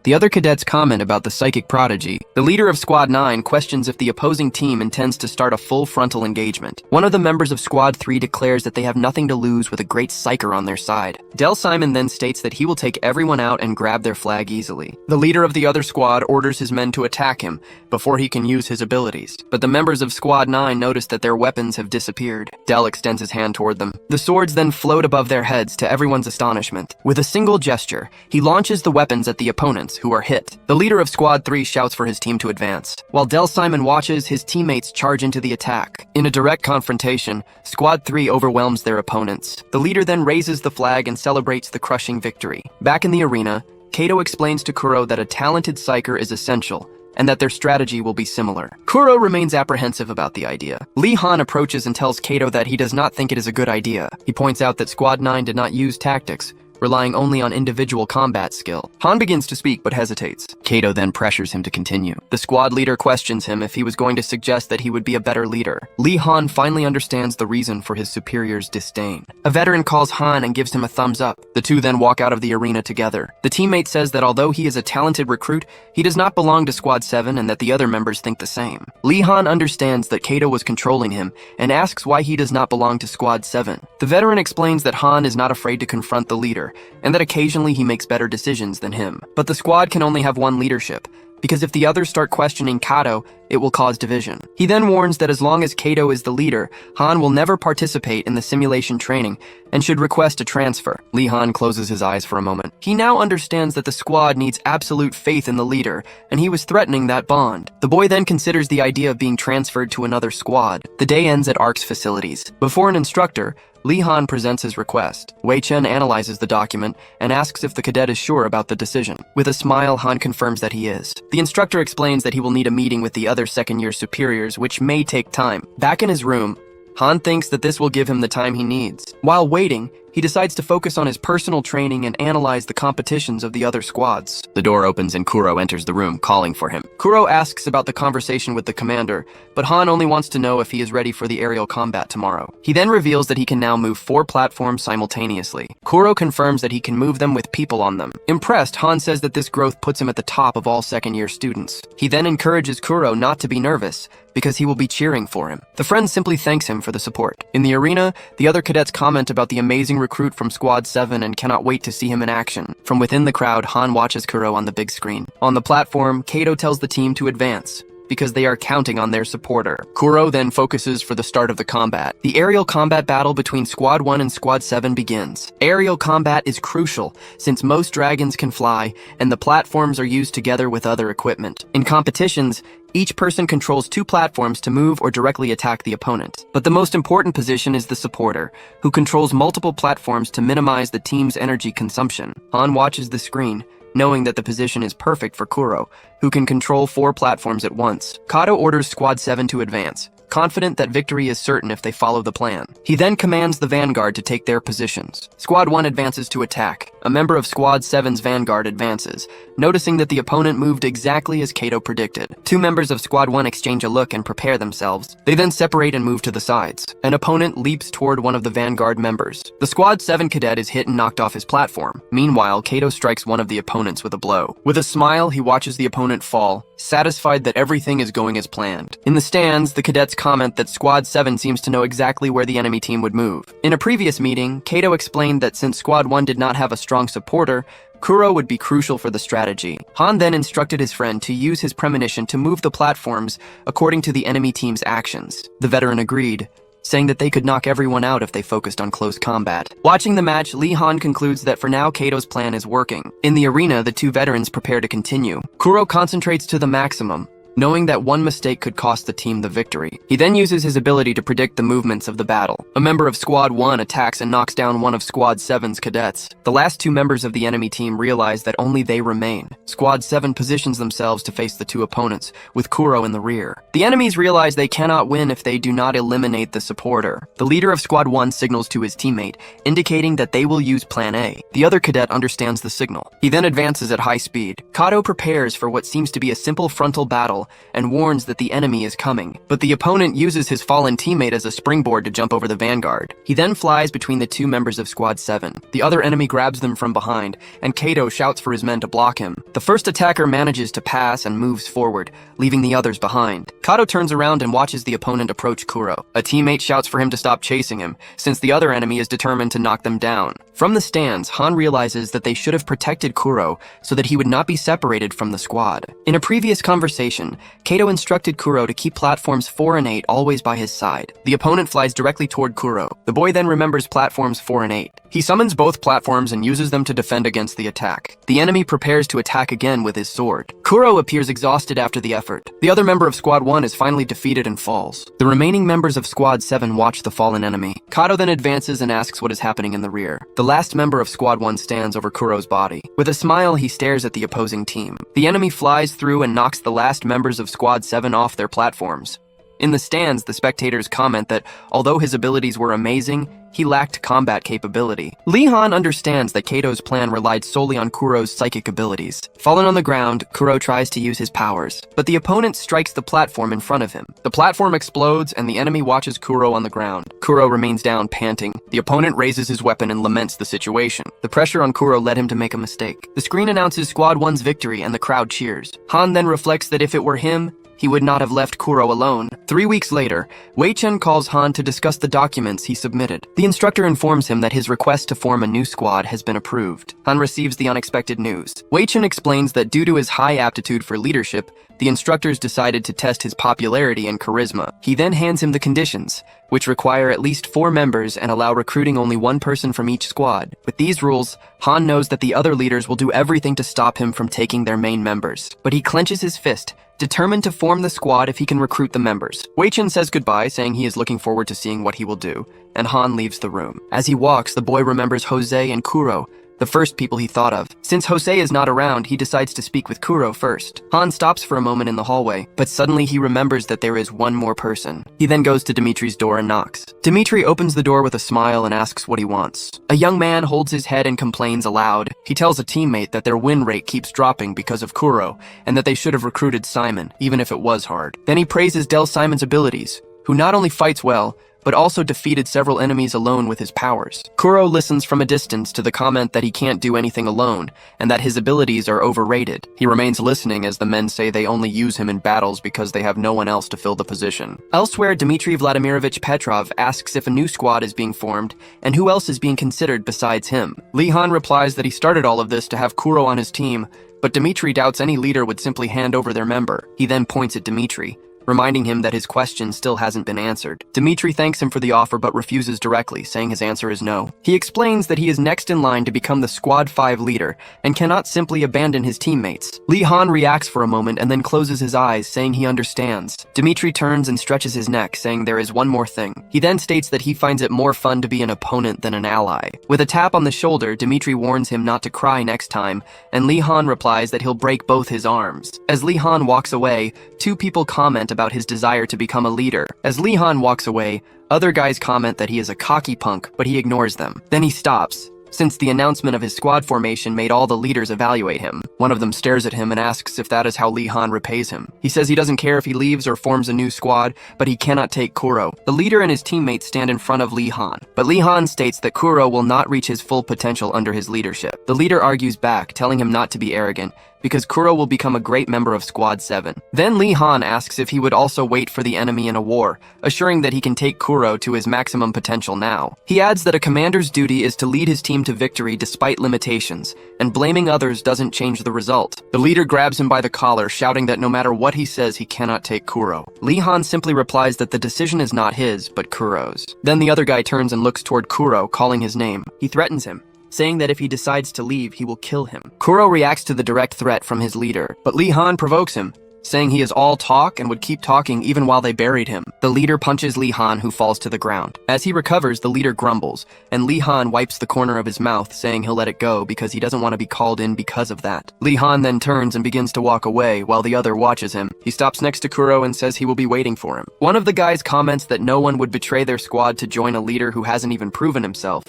The other cadets comment about the psychic prodigy. The leader of Squad 9 questions if the opposing team intends to start a full frontal engagement. One of the members of Squad 3 declares that they have nothing to lose with a great psyker on their side. Del Simon then states that he will take everyone out and grab their flag easily. The leader of the other squad orders his men to attack him before he can use his abilities. But the members of Squad 9 notice that their weapons have disappeared. Del extends his hand toward them. The swords then float above their heads to everyone's astonishment. With a single gesture, he launches the weapons at the opponents, who are hit. The leader of Squad 3 shouts for his team to advance. While Del Simon watches, his teammates charge into the attack. In a direct confrontation, Squad 3 overwhelms their opponents. The leader then raises the flag and celebrates the crushing victory. Back in the arena, Kato explains to Kuro that a talented psyker is essential, and that their strategy will be similar. Kuro remains apprehensive about the idea. Lee Han approaches and tells Kato that he does not think it is a good idea. He points out that Squad 9 did not use tactics, relying only on individual combat skill. Han begins to speak but hesitates. Kato then pressures him to continue. The squad leader questions him if he was going to suggest that he would be a better leader. Lee Han finally understands the reason for his superior's disdain. A veteran calls Han and gives him a thumbs up. The two then walk out of the arena together. The teammate says that although he is a talented recruit, he does not belong to Squad 7 and that the other members think the same. Lee Han understands that Kato was controlling him and asks why he does not belong to Squad 7. The veteran explains that Han is not afraid to confront the leader, and that occasionally he makes better decisions than him. But the squad can only have one leadership, because if the others start questioning Kato, it will cause division. He then warns that as long as Kato is the leader, Han will never participate in the simulation training and should request a transfer. Lee Han closes his eyes for a moment. He now understands that the squad needs absolute faith in the leader, and he was threatening that bond. The boy then considers the idea of being transferred to another squad. The day ends at ARC's facilities. Before an instructor, Lee Han presents his request. Wei Chen analyzes the document and asks if the cadet is sure about the decision. With a smile, Han confirms that he is. The instructor explains that he will need a meeting with the other second-year superiors, which may take time. Back in his room, Han thinks that this will give him the time he needs. While waiting, he decides to focus on his personal training and analyze the competitions of the other squads. The door opens and Kuro enters the room, calling for him. Kuro asks about the conversation with the commander, but Han only wants to know if he is ready for the aerial combat tomorrow. He then reveals that he can now move 4 platforms simultaneously. Kuro confirms that he can move them with people on them. Impressed, Han says that this growth puts him at the top of all second-year students. He then encourages Kuro not to be nervous, because he will be cheering for him. The friend simply thanks him for the support. In the arena, the other cadets comment about the amazing recruit from Squad 7 and cannot wait to see him in action. From within the crowd, Han watches Kuro on the big screen. On the platform, Kato tells the team to advance, because they are counting on their supporter. Kuro then focuses for the start of the combat. The aerial combat battle between Squad 1 and Squad 7 begins. Aerial combat is crucial, since most dragons can fly, and the platforms are used together with other equipment. In competitions, each person controls 2 platforms to move or directly attack the opponent. But the most important position is the supporter, who controls multiple platforms to minimize the team's energy consumption. Han watches the screen, knowing that the position is perfect for Kuro, who can control 4 platforms at once. Kato orders Squad 7 to advance, confident that victory is certain if they follow the plan. He then commands the vanguard to take their positions. Squad 1 advances to attack. A member of Squad 7's vanguard advances, noticing that the opponent moved exactly as Kato predicted. 2 members of Squad 1 exchange a look and prepare themselves. They then separate and move to the sides. An opponent leaps toward one of the vanguard members. The Squad 7 cadet is hit and knocked off his platform. Meanwhile, Kato strikes one of the opponents with a blow. With a smile, he watches the opponent fall, satisfied that everything is going as planned. In the stands, the cadets comment that Squad 7 seems to know exactly where the enemy team would move. In a previous meeting, Kato explained that since Squad 1 did not have a strong supporter, Kuro would be crucial for the strategy. Han then instructed his friend to use his premonition to move the platforms according to the enemy team's actions. The veteran agreed, saying that they could knock everyone out if they focused on close combat. Watching the match, Lee Han concludes that for now Kato's plan is working. In the arena, the 2 veterans prepare to continue. Kuro concentrates to the maximum, knowing that one mistake could cost the team the victory. He then uses his ability to predict the movements of the battle. A member of Squad 1 attacks and knocks down one of Squad 7's cadets. The last 2 members of the enemy team realize that only they remain. Squad 7 positions themselves to face the 2 opponents, with Kuro in the rear. The enemies realize they cannot win if they do not eliminate the supporter. The leader of Squad 1 signals to his teammate, indicating that they will use Plan A. The other cadet understands the signal. He then advances at high speed. Kato prepares for what seems to be a simple frontal battle battle and warns that the enemy is coming. But the opponent uses his fallen teammate as a springboard to jump over the vanguard. He then flies between the two members of Squad 7. The other enemy grabs them from behind, and Kato shouts for his men to block him. The first attacker manages to pass and moves forward, leaving the others behind. Kato turns around and watches the opponent approach Kuro. A teammate shouts for him to stop chasing him, since the other enemy is determined to knock them down. From the stands, Han realizes that they should have protected Kuro so that he would not be separated from the squad. In a previous conversation, Kato instructed Kuro to keep platforms 4 and 8 always by his side. The opponent flies directly toward Kuro. The boy then remembers platforms 4 and 8. He summons both platforms and uses them to defend against the attack. The enemy prepares to attack again with his sword. Kuro appears exhausted after the effort. The other member of Squad 1 is finally defeated and falls. The remaining members of Squad 7 watch the fallen enemy. Kato then advances and asks what is happening in the rear. The last member of Squad 1 stands over Kuro's body. With a smile, he stares at the opposing team. The enemy flies through and knocks the last members of Squad 7 off their platforms. In the stands, the spectators comment that although his abilities were amazing, he lacked combat capability. Lee Han understands that Kato's plan relied solely on Kuro's psychic abilities. Fallen on the ground, Kuro tries to use his powers, but the opponent strikes the platform in front of him. The platform explodes and the enemy watches Kuro on the ground. Kuro remains down, panting. The opponent raises his weapon and laments the situation. The pressure on Kuro led him to make a mistake. The screen announces Squad 1's victory and the crowd cheers. Han then reflects that if it were him, he would not have left Kuro alone. 3 weeks later, Wei Chen calls Han to discuss the documents he submitted. The instructor informs him that his request to form a new squad has been approved. Han receives the unexpected news. Wei Chen explains that due to his high aptitude for leadership, the instructors decided to test his popularity and charisma. He then hands him the conditions, which require at least 4 members and allow recruiting only 1 person from each squad. With these rules, Han knows that the other leaders will do everything to stop him from taking their main members. But he clenches his fist, determined to form the squad if he can recruit the members. Wei Chen says goodbye, saying he is looking forward to seeing what he will do, and Han leaves the room. As he walks, the boy remembers Jose and Kuro, the first people he thought of. Since Jose is not around, he decides to speak with Kuro first. Han stops for a moment in the hallway, but suddenly he remembers that there is one more person. He then goes to Dimitri's door and knocks. Dimitri opens the door with a smile and asks what he wants. A young man holds his head and complains aloud. He tells a teammate that their win rate keeps dropping because of Kuro, and that they should have recruited Simon, even if it was hard. Then he praises Del Simon's abilities, who not only fights well, but also defeated several enemies alone with his powers. Kuro listens from a distance to the comment that he can't do anything alone, and that his abilities are overrated. He remains listening as the men say they only use him in battles because they have no one else to fill the position. Elsewhere, Dmitry Vladimirovich Petrov asks if a new squad is being formed, and who else is being considered besides him. Lee Han replies that he started all of this to have Kuro on his team, but Dmitry doubts any leader would simply hand over their member. He then points at Dmitry, reminding him that his question still hasn't been answered. Dmitry thanks him for the offer but refuses directly, saying his answer is no. He explains that he is next in line to become the Squad 5 leader and cannot simply abandon his teammates. Lee Han reacts for a moment and then closes his eyes, saying he understands. Dmitry turns and stretches his neck, saying there is one more thing. He then states that he finds it more fun to be an opponent than an ally. With a tap on the shoulder, Dmitry warns him not to cry next time, and Lee Han replies that he'll break both his arms. As Lee Han walks away, 2 people comment about his desire to become a leader. As Lee Han walks away, other guys comment that he is a cocky punk, but he ignores them. Then he stops, since the announcement of his squad formation made all the leaders evaluate him. One of them stares at him and asks if that is how Lee Han repays him. He says he doesn't care if he leaves or forms a new squad, but he cannot take Kuro. The leader and his teammates stand in front of Lee Han, but Lee Han states that Kuro will not reach his full potential under his leadership. The leader argues back, telling him not to be arrogant, because Kuro will become a great member of Squad 7. Then Lee Han asks if he would also wait for the enemy in a war, assuring that he can take Kuro to his maximum potential now. He adds that a commander's duty is to lead his team to victory despite limitations, and blaming others doesn't change the result. The leader grabs him by the collar, shouting that no matter what he says, he cannot take Kuro. Lee Han simply replies that the decision is not his, but Kuro's. Then the other guy turns and looks toward Kuro, calling his name. He threatens him, saying that if he decides to leave, he will kill him. Kuro reacts to the direct threat from his leader, but Lee Han provokes him, saying he is all talk and would keep talking even while they buried him. The leader punches Lee Han, who falls to the ground. As he recovers, the leader grumbles, and Lee Han wipes the corner of his mouth, saying he'll let it go because he doesn't want to be called in because of that. Lee Han then turns and begins to walk away while the other watches him. He stops next to Kuro and says he will be waiting for him. One of the guys comments that no one would betray their squad to join a leader who hasn't even proven himself,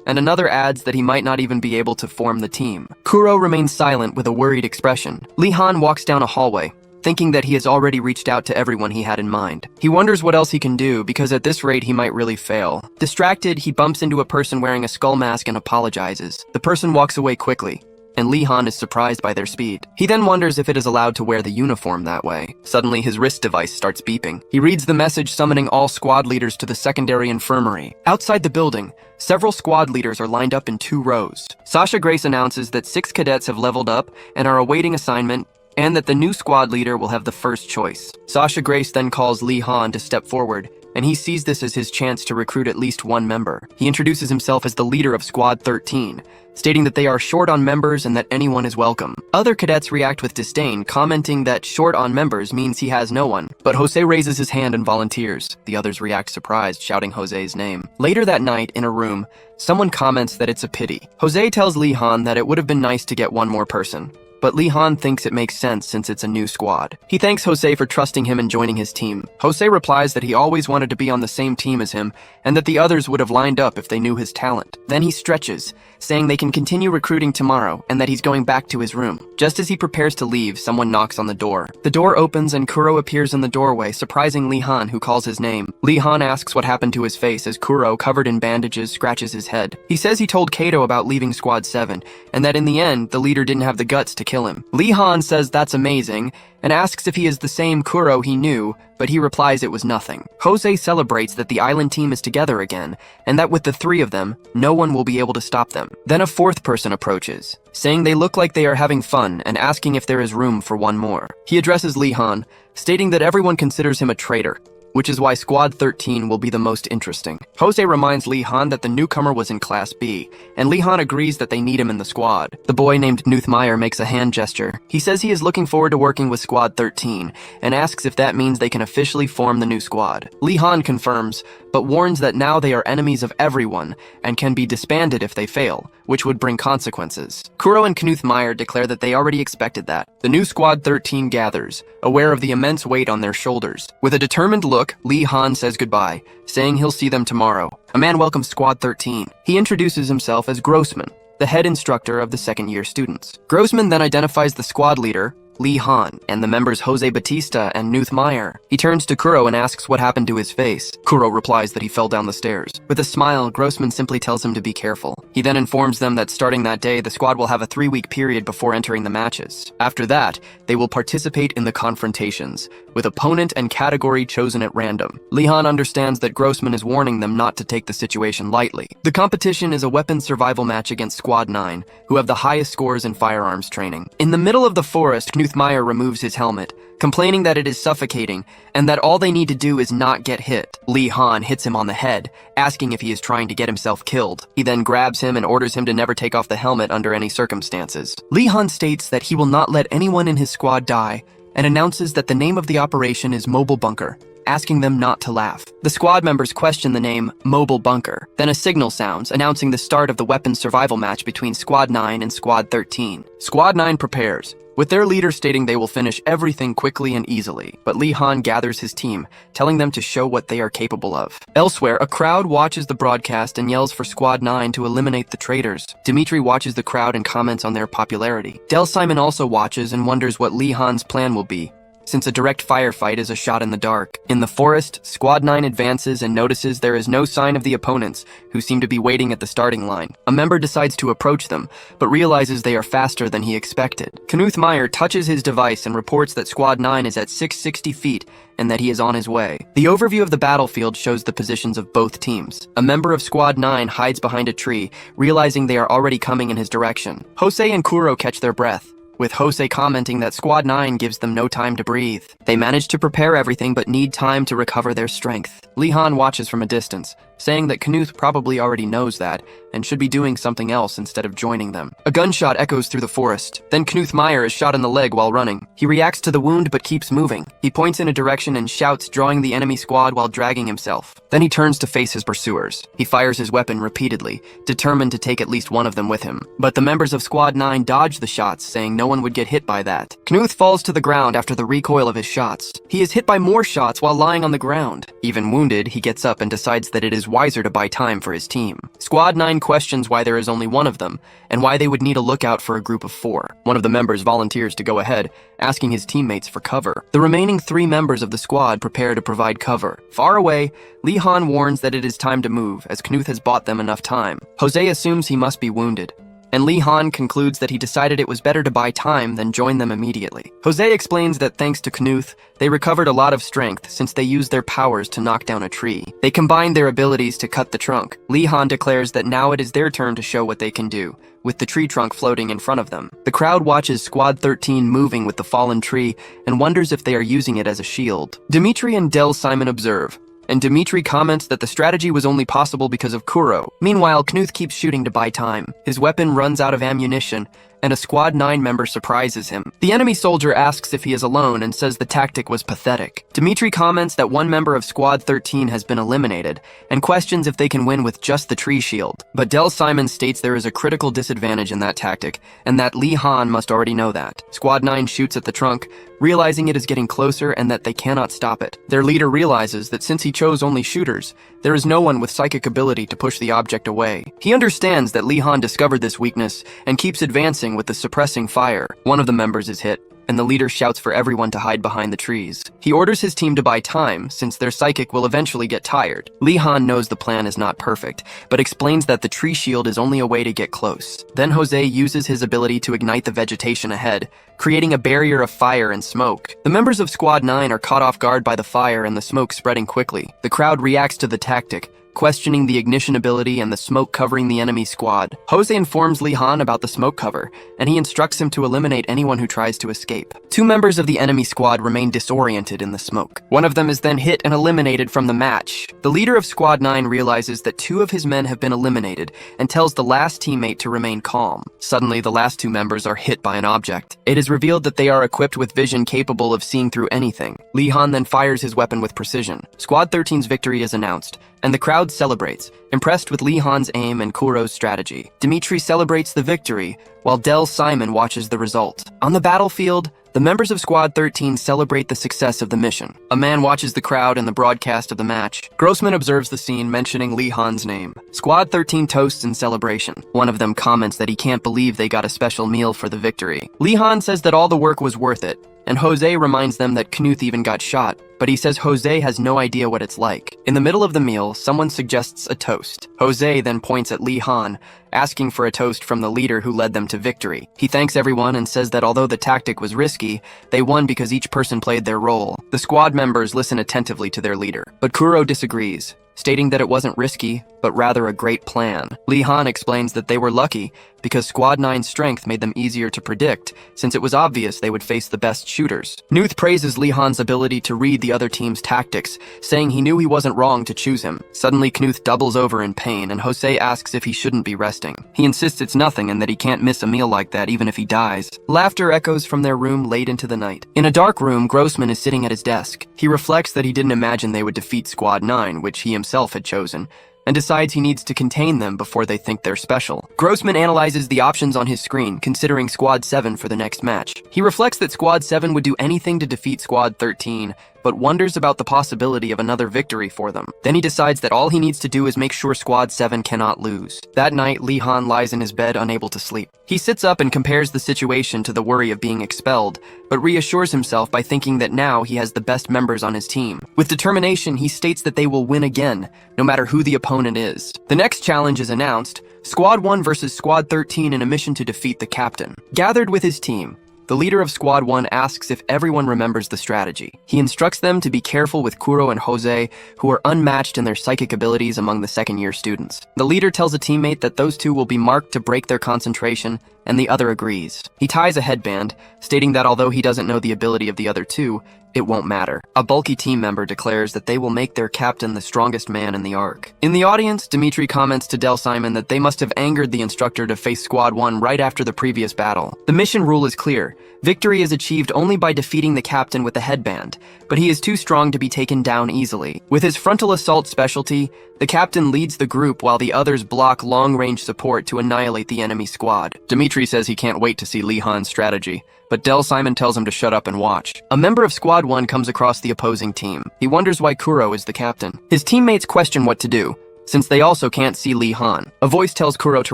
and another adds that he might not even be able to form the team. Kuro remains silent with a worried expression. Lee Han walks down a hallway, thinking that he has already reached out to everyone he had in mind. He wonders what else he can do, because at this rate he might really fail. Distracted, he bumps into a person wearing a skull mask and apologizes. The person walks away quickly, and Lee-han is surprised by their speed. He then wonders if it is allowed to wear the uniform that way. Suddenly, his wrist device starts beeping. He reads the message summoning all squad leaders to the secondary infirmary. Outside the building, several squad leaders are lined up in 2 rows. Sasha Grace announces that 6 cadets have leveled up and are awaiting assignment, and that the new squad leader will have the first choice. Sasha Grace then calls Lee-han to step forward, and he sees this as his chance to recruit at least 1 member. He introduces himself as the leader of Squad 13, stating that they are short on members and that anyone is welcome. Other cadets react with disdain, commenting that short on members means he has no one. But Jose raises his hand and volunteers. The others react surprised, shouting Jose's name. Later that night, in a room, someone comments that it's a pity. Jose tells Lee-han that it would have been nice to get 1 more person, but Lee-han thinks it makes sense since it's a new squad. He thanks Jose for trusting him and joining his team. Jose replies that he always wanted to be on the same team as him, and that the others would have lined up if they knew his talent. Then he stretches, saying they can continue recruiting tomorrow, and that he's going back to his room. Just as he prepares to leave, someone knocks on the door. The door opens and Kuro appears in the doorway, surprising Lee-han, who calls his name. Lee-han asks what happened to his face as Kuro, covered in bandages, scratches his head. He says he told Kato about leaving Squad 7, and that in the end, the leader didn't have the guts to kill him. Lee-han says that's amazing, and asks if he is the same Kuro he knew, but he replies it was nothing. Jose celebrates that the island team is together again, and that with the 3 of them, no one will be able to stop them. Then a 4th person approaches, saying they look like they are having fun and asking if there is room for 1 more. He addresses Lee-han, stating that everyone considers him a traitor, which is why Squad 13 will be the most interesting. Jose reminds Lee-han that the newcomer was in Class B, and Lee-han agrees that they need him in the squad. The boy named Knuthmeyer makes a hand gesture. He says he is looking forward to working with Squad 13, and asks if that means they can officially form the new squad. Lee-han confirms, but warns that now they are enemies of everyone, and can be disbanded if they fail, which would bring consequences. Kuro and Knuthmeyer declare that they already expected that. The new Squad 13 gathers, aware of the immense weight on their shoulders. With a determined look, Lee-han says goodbye, saying he'll see them tomorrow. A man welcomes Squad 13. He introduces himself as Grossman, the head instructor of the second-year students. Grossman then identifies the squad leader, Lee-han, and the members Jose Batista and Knuthmeyer. He turns to Kuro and asks what happened to his face. Kuro replies that he fell down the stairs. With a smile, Grossman simply tells him to be careful. He then informs them that starting that day, the squad will have a 3-week period before entering the matches. After that, they will participate in the confrontations, with opponent and category chosen at random. Lee-han understands that Grossman is warning them not to take the situation lightly. The competition is a weapons survival match against Squad 9, who have the highest scores in firearms training. In the middle of the forest, Knuthmeyer removes his helmet, complaining that it is suffocating, and that all they need to do is not get hit. Lee-han hits him on the head, asking if he is trying to get himself killed. He then grabs him and orders him to never take off the helmet under any circumstances. Lee-han states that he will not let anyone in his squad die, and announces that the name of the operation is Mobile Bunker, asking them not to laugh. The squad members question the name Mobile Bunker. Then a signal sounds, announcing the start of the weapons survival match between Squad 9 and Squad 13. Squad 9 prepares, with their leader stating they will finish everything quickly and easily, but Lee-han gathers his team, telling them to show what they are capable of. Elsewhere, a crowd watches the broadcast and yells for Squad 9 to eliminate the traitors. Dimitri watches the crowd and comments on their popularity. Del Simon also watches and wonders what Lee-han's plan will be, since a direct firefight is a shot in the dark. In the forest, Squad 9 advances and notices there is no sign of the opponents, who seem to be waiting at the starting line. A member decides to approach them, but realizes they are faster than he expected. Knuthmeyer touches his device and reports that Squad 9 is at 660 feet, and that he is on his way. The overview of the battlefield shows the positions of both teams. A member of Squad 9 hides behind a tree, realizing they are already coming in his direction. Jose and Kuro catch their breath, with Jose commenting that Squad 9 gives them no time to breathe. They manage to prepare everything but need time to recover their strength. Lee-han watches from a distance, saying that Knuth probably already knows that, and should be doing something else instead of joining them. A gunshot echoes through the forest. Then Knuthmeyer is shot in the leg while running. He reacts to the wound but keeps moving. He points in a direction and shouts, drawing the enemy squad while dragging himself. Then he turns to face his pursuers. He fires his weapon repeatedly, determined to take at least one of them with him. But the members of Squad 9 dodge the shots, saying no one would get hit by that. Knuth falls to the ground after the recoil of his shots. He is hit by more shots while lying on the ground. Even wounded, he gets up and decides that it is was wiser to buy time for his team. Squad 9 questions why there is only one of them, and why they would need a lookout for a group of 4. One of the members volunteers to go ahead, asking his teammates for cover. The remaining 3 members of the squad prepare to provide cover. Far away, Lee Han warns that it is time to move, as Knuth has bought them enough time. Jose assumes he must be wounded, and Lee Han concludes that he decided it was better to buy time than join them immediately. Jose explains that thanks to Knuth, they recovered a lot of strength since they used their powers to knock down a tree. They combined their abilities to cut the trunk. Lee Han declares that now it is their turn to show what they can do, with the tree trunk floating in front of them. The crowd watches Squad 13 moving with the fallen tree and wonders if they are using it as a shield. Dimitri and Del Simon observe, and Dimitri comments that the strategy was only possible because of Kuro. Meanwhile, Knuth keeps shooting to buy time. His weapon runs out of ammunition, and a Squad 9 member surprises him. The enemy soldier asks if he is alone and says the tactic was pathetic. Dimitri comments that one member of Squad 13 has been eliminated, and questions if they can win with just the tree shield. But Del Simon states there is a critical disadvantage in that tactic, and that Lee Han must already know that. Squad 9 shoots at the trunk, realizing it is getting closer and that they cannot stop it. Their leader realizes that since he chose only shooters, there is no one with psychic ability to push the object away. He understands that Lee Han discovered this weakness and keeps advancing with the suppressing fire. One of the members is hit, and the leader shouts for everyone to hide behind the trees. He orders his team to buy time, since their psychic will eventually get tired. Lee Han knows the plan is not perfect, but explains that the tree shield is only a way to get close. Then Jose uses his ability to ignite the vegetation ahead, creating a barrier of fire and smoke. The members of Squad 9 are caught off guard by the fire and the smoke spreading quickly. The crowd reacts to the tactic, questioning the ignition ability and the smoke covering the enemy squad. Jose informs Lee Han about the smoke cover, and he instructs him to eliminate anyone who tries to escape. 2 members of the enemy squad remain disoriented in the smoke. One of them is then hit and eliminated from the match. The leader of Squad 9 realizes that 2 of his men have been eliminated and tells the last teammate to remain calm. Suddenly, the last 2 members are hit by an object. It is revealed that they are equipped with vision capable of seeing through anything. Lee Han then fires his weapon with precision. Squad 13's victory is announced, and the crowd celebrates, impressed with Lee Han's aim and Kuro's strategy. Dimitri celebrates the victory, while Del Simon watches the result. On the battlefield, the members of Squad 13 celebrate the success of the mission. A man watches the crowd and the broadcast of the match. Grossman observes the scene, mentioning Lee Han's name. Squad 13 toasts in celebration. One of them comments that he can't believe they got a special meal for the victory. Lee Han says that all the work was worth it, and Jose reminds them that Knuth even got shot, but he says Jose has no idea what it's like. In the middle of the meal, someone suggests a toast. Jose then points at Lee Han, asking for a toast from the leader who led them to victory. He thanks everyone and says that although the tactic was risky, they won because each person played their role. The squad members listen attentively to their leader, but Kuro disagrees, stating that it wasn't risky, but rather a great plan. Lee Han explains that they were lucky because Squad 9's strength made them easier to predict, since it was obvious they would face the best shooters. Knuth praises Lee Han's ability to read the other team's tactics, saying he knew he wasn't wrong to choose him. Suddenly, Knuth doubles over in pain, and Jose asks if he shouldn't be resting. He insists it's nothing and that he can't miss a meal like that even if he dies. Laughter echoes from their room late into the night. In a dark room, Grossman is sitting at his desk. He reflects that he didn't imagine they would defeat Squad 9, which he himself had chosen, and decides he needs to contain them before they think they're special. Grossman analyzes the options on his screen, considering Squad 7 for the next match. He reflects that Squad 7 would do anything to defeat Squad 13, but wonders about the possibility of another victory for them. Then he decides that all he needs to do is make sure Squad 7 cannot lose. That night, Lee Han lies in his bed unable to sleep. He sits up and compares the situation to the worry of being expelled, but reassures himself by thinking that now he has the best members on his team. With determination, he states that they will win again, no matter who the opponent is. The next challenge is announced: Squad 1 versus Squad 13 in a mission to defeat the captain. Gathered with his team, the leader of Squad 1 asks if everyone remembers the strategy. He instructs them to be careful with Kuro and Jose, who are unmatched in their psychic abilities among the second-year students. The leader tells a teammate that those 2 will be marked to break their concentration, and the other agrees. He ties a headband, stating that although he doesn't know the ability of the other 2, it won't matter. A bulky team member declares that they will make their captain the strongest man in the arc. In the audience, Dimitri comments to Del Simon that they must have angered the instructor to face Squad 1 right after the previous battle. The mission rule is clear. Victory is achieved only by defeating the captain with a headband, but he is too strong to be taken down easily. With his frontal assault specialty, the captain leads the group while the others block long-range support to annihilate the enemy squad. Dimitri says he can't wait to see Lee Han's strategy, but Del Simon tells him to shut up and watch. A member of Squad 1 comes across the opposing team. He wonders why Kuro is the captain. His teammates question what to do, since they also can't see Lee Han. A voice tells Kuro to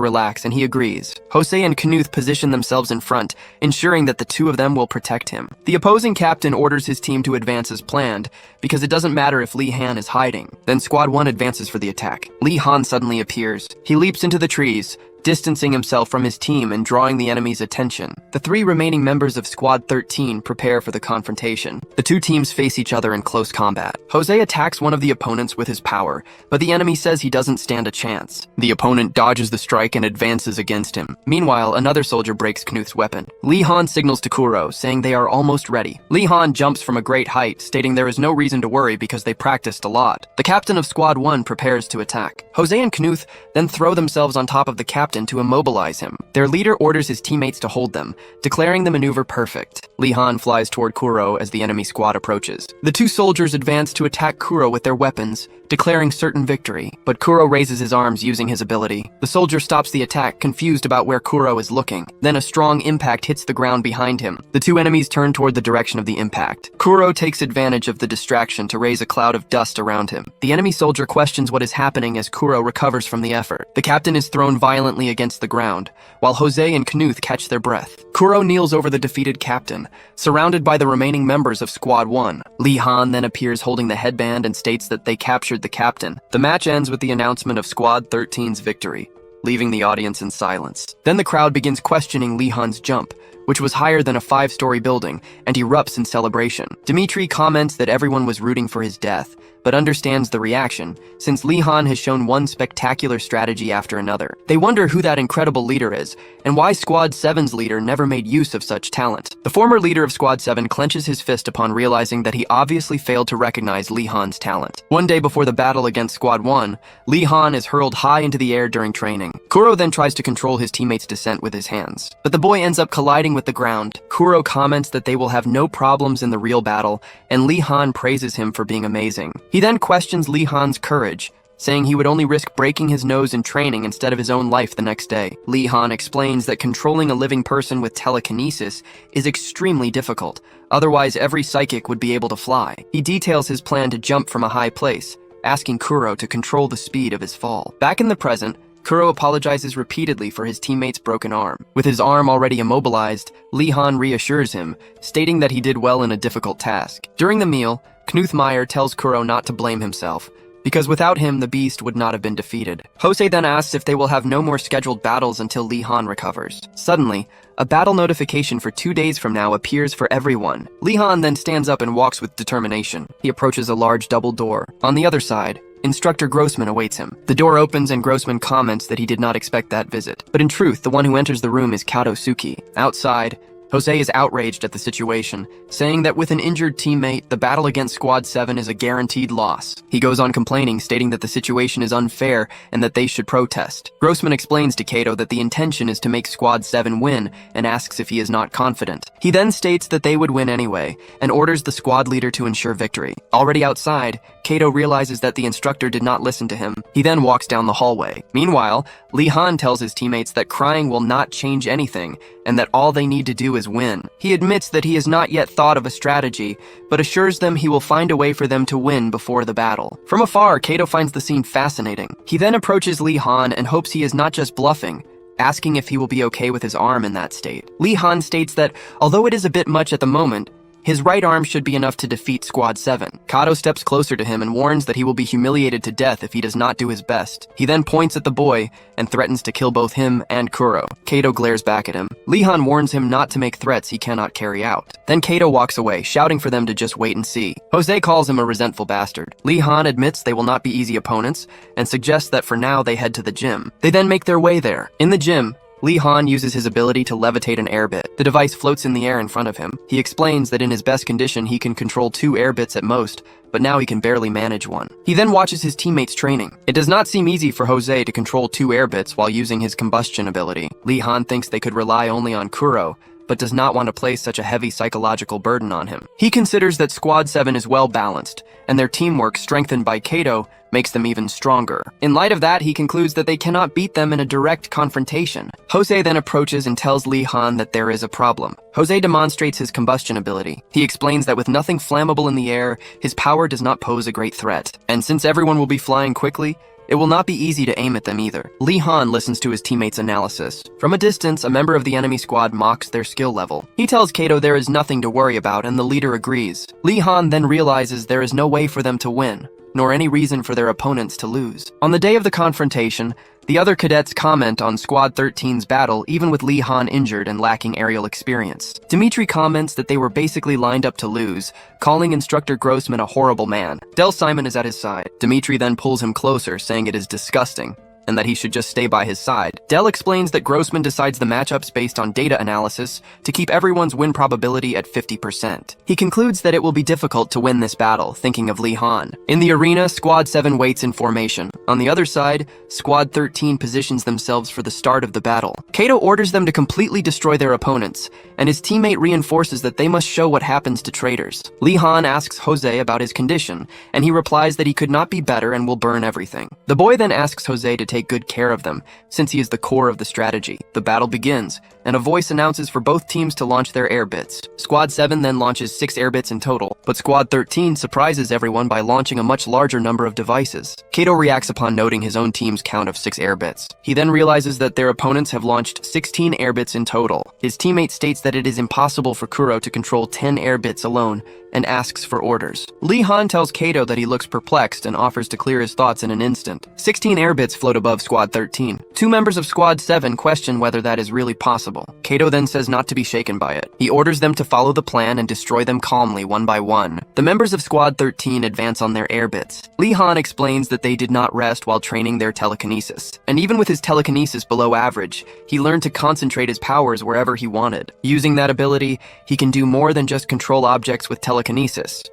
relax, and he agrees. Jose and Knuth position themselves in front, ensuring that the two of them will protect him. The opposing captain orders his team to advance as planned, because it doesn't matter if Lee Han is hiding. Then Squad 1 advances for the attack. Lee Han suddenly appears. He leaps into the trees, distancing himself from his team and drawing the enemy's attention. The three remaining members of Squad 13 prepare for the confrontation. The two teams face each other in close combat. Jose attacks one of the opponents with his power, but the enemy says he doesn't stand a chance. The opponent dodges the strike and advances against him. Meanwhile, another soldier breaks Knuth's weapon. Lee Han signals to Kuro, saying they are almost ready. Lee Han jumps from a great height, stating there is no reason to worry because they practiced a lot. The captain of Squad 1 prepares to attack. Jose and Knuth then throw themselves on top of the captain to immobilize him. Their leader orders his teammates to hold them, declaring the maneuver perfect. Lee Han flies toward Kuro as the enemy squad approaches. The two soldiers advance to attack Kuro with their weapons, declaring certain victory, but Kuro raises his arms using his ability. The soldier stops the attack, confused about where Kuro is looking. Then a strong impact hits the ground behind him. The two enemies turn toward the direction of the impact. Kuro takes advantage of the distraction to raise a cloud of dust around him. The enemy soldier questions what is happening as Kuro recovers from the effort. The captain is thrown violently against the ground, while Jose and Knuth catch their breath. Kuro kneels over the defeated captain, surrounded by the remaining members of Squad 1. Lee Han then appears holding the headband and states that they captured the captain. The match ends with the announcement of Squad 13's victory, leaving the audience in silence. Then the crowd begins questioning Lee Han's jump, which was higher than a 5-story building, and erupts in celebration. Dimitri comments that everyone was rooting for his death, but understands the reaction, since Lee Han has shown one spectacular strategy after another. They wonder who that incredible leader is, and why Squad 7's leader never made use of such talent. The former leader of Squad 7 clenches his fist upon realizing that he obviously failed to recognize Lee Han's talent. One day before the battle against Squad 1, Lee Han is hurled high into the air during training. Kuro then tries to control his teammates' descent with his hands, but the boy ends up colliding with the ground. Kuro comments that they will have no problems in the real battle, and Lee Han praises him for being amazing. He then questions Lee Han's courage, saying he would only risk breaking his nose in training instead of his own life the next day. Lee Han explains that controlling a living person with telekinesis is extremely difficult, otherwise every psychic would be able to fly. He details his plan to jump from a high place, asking Kuro to control the speed of his fall. Back in the present, Kuro apologizes repeatedly for his teammate's broken arm. With his arm already immobilized, Lee Han reassures him, stating that he did well in a difficult task. During the meal, Knuth Meyer tells Kuro not to blame himself, because without him, the beast would not have been defeated. Jose then asks if they will have no more scheduled battles until Lee Han recovers. Suddenly, a battle notification for 2 days from now appears for everyone. Lee Han then stands up and walks with determination. He approaches a large double door. On the other side, Instructor Grossman awaits him. The door opens and Grossman comments that he did not expect that visit. But in truth, the one who enters the room is Kato Suki. Outside, Jose is outraged at the situation, saying that with an injured teammate, the battle against Squad 7 is a guaranteed loss. He goes on complaining, stating that the situation is unfair and that they should protest. Grossman explains to Kato that the intention is to make Squad 7 win and asks if he is not confident. He then states that they would win anyway and orders the squad leader to ensure victory. Already outside, Kato realizes that the instructor did not listen to him. He then walks down the hallway. Meanwhile, Lee Han tells his teammates that crying will not change anything and that all they need to do is win. He admits that he has not yet thought of a strategy, but assures them he will find a way for them to win before the battle. From afar, Kato finds the scene fascinating. He then approaches Lee Han and hopes he is not just bluffing, asking if he will be okay with his arm in that state. Lee Han states that, although it is a bit much at the moment, his right arm should be enough to defeat Squad 7. Kato steps closer to him and warns that he will be humiliated to death if he does not do his best. He then points at the boy and threatens to kill both him and Kuro. Kato glares back at him. Lee Han warns him not to make threats he cannot carry out. Then Kato walks away, shouting for them to just wait and see. Jose calls him a resentful bastard. Lee Han admits they will not be easy opponents and suggests that for now they head to the gym. They then make their way there. In the gym, Lee Han uses his ability to levitate an air bit. The device floats in the air in front of him. He explains that in his best condition he can control 2 air bits at most, but now he can barely manage one. He then watches his teammates training. It does not seem easy for Jose to control 2 air bits while using his combustion ability. Lee Han thinks they could rely only on Kuro, but does not want to place such a heavy psychological burden on him. He considers that Squad 7 is well balanced, and their teamwork, strengthened by Kato, makes them even stronger. In light of that, he concludes that they cannot beat them in a direct confrontation. Jose then approaches and tells Lee Han that there is a problem. Jose demonstrates his combustion ability. He explains that with nothing flammable in the air, his power does not pose a great threat. And since everyone will be flying quickly, It will not be easy to aim at them either. Lee Han listens to his teammates' analysis. From a distance, a member of the enemy squad mocks their skill level. He tells Kato there is nothing to worry about, and the leader agrees. Lee Han then realizes there is no way for them to win, nor any reason for their opponents to lose. On the day of the confrontation, the other cadets comment on Squad 13's battle, even with Lee Han injured and lacking aerial experience. Dimitri comments that they were basically lined up to lose, calling Instructor Grossman a horrible man. Del Simon is at his side. Dimitri then pulls him closer, saying it is disgusting, and that he should just stay by his side. Del explains that Grossman decides the matchups based on data analysis to keep everyone's win probability at 50%. He concludes that it will be difficult to win this battle, thinking of Lee Han. In the arena, Squad 7 waits in formation. On the other side, Squad 13 positions themselves for the start of the battle. Kato orders them to completely destroy their opponents, and his teammate reinforces that they must show what happens to traitors. Lee Han asks Jose about his condition, and he replies that he could not be better and will burn everything. The boy then asks Jose to take good care of them, since he is the core of the strategy. The battle begins, and a voice announces for both teams to launch their air bits. Squad 7 then launches 6 air bits in total, but Squad 13 surprises everyone by launching a much larger number of devices. Kato reacts upon noting his own team's count of 6 air bits. He then realizes that their opponents have launched 16 air bits in total. His teammate states that it is impossible for Kuro to control 10 air bits alone, and asks for orders. Lee Han tells Kato that he looks perplexed and offers to clear his thoughts in an instant. 16 air bits float above Squad 13. 2 members of Squad 7 question whether that is really possible. Kato then says not to be shaken by it. He orders them to follow the plan and destroy them calmly one by one. The members of Squad 13 advance on their air bits. Lee Han explains that they did not rest while training their telekinesis. And even with his telekinesis below average, he learned to concentrate his powers wherever he wanted. Using that ability, he can do more than just control objects with telekinesis.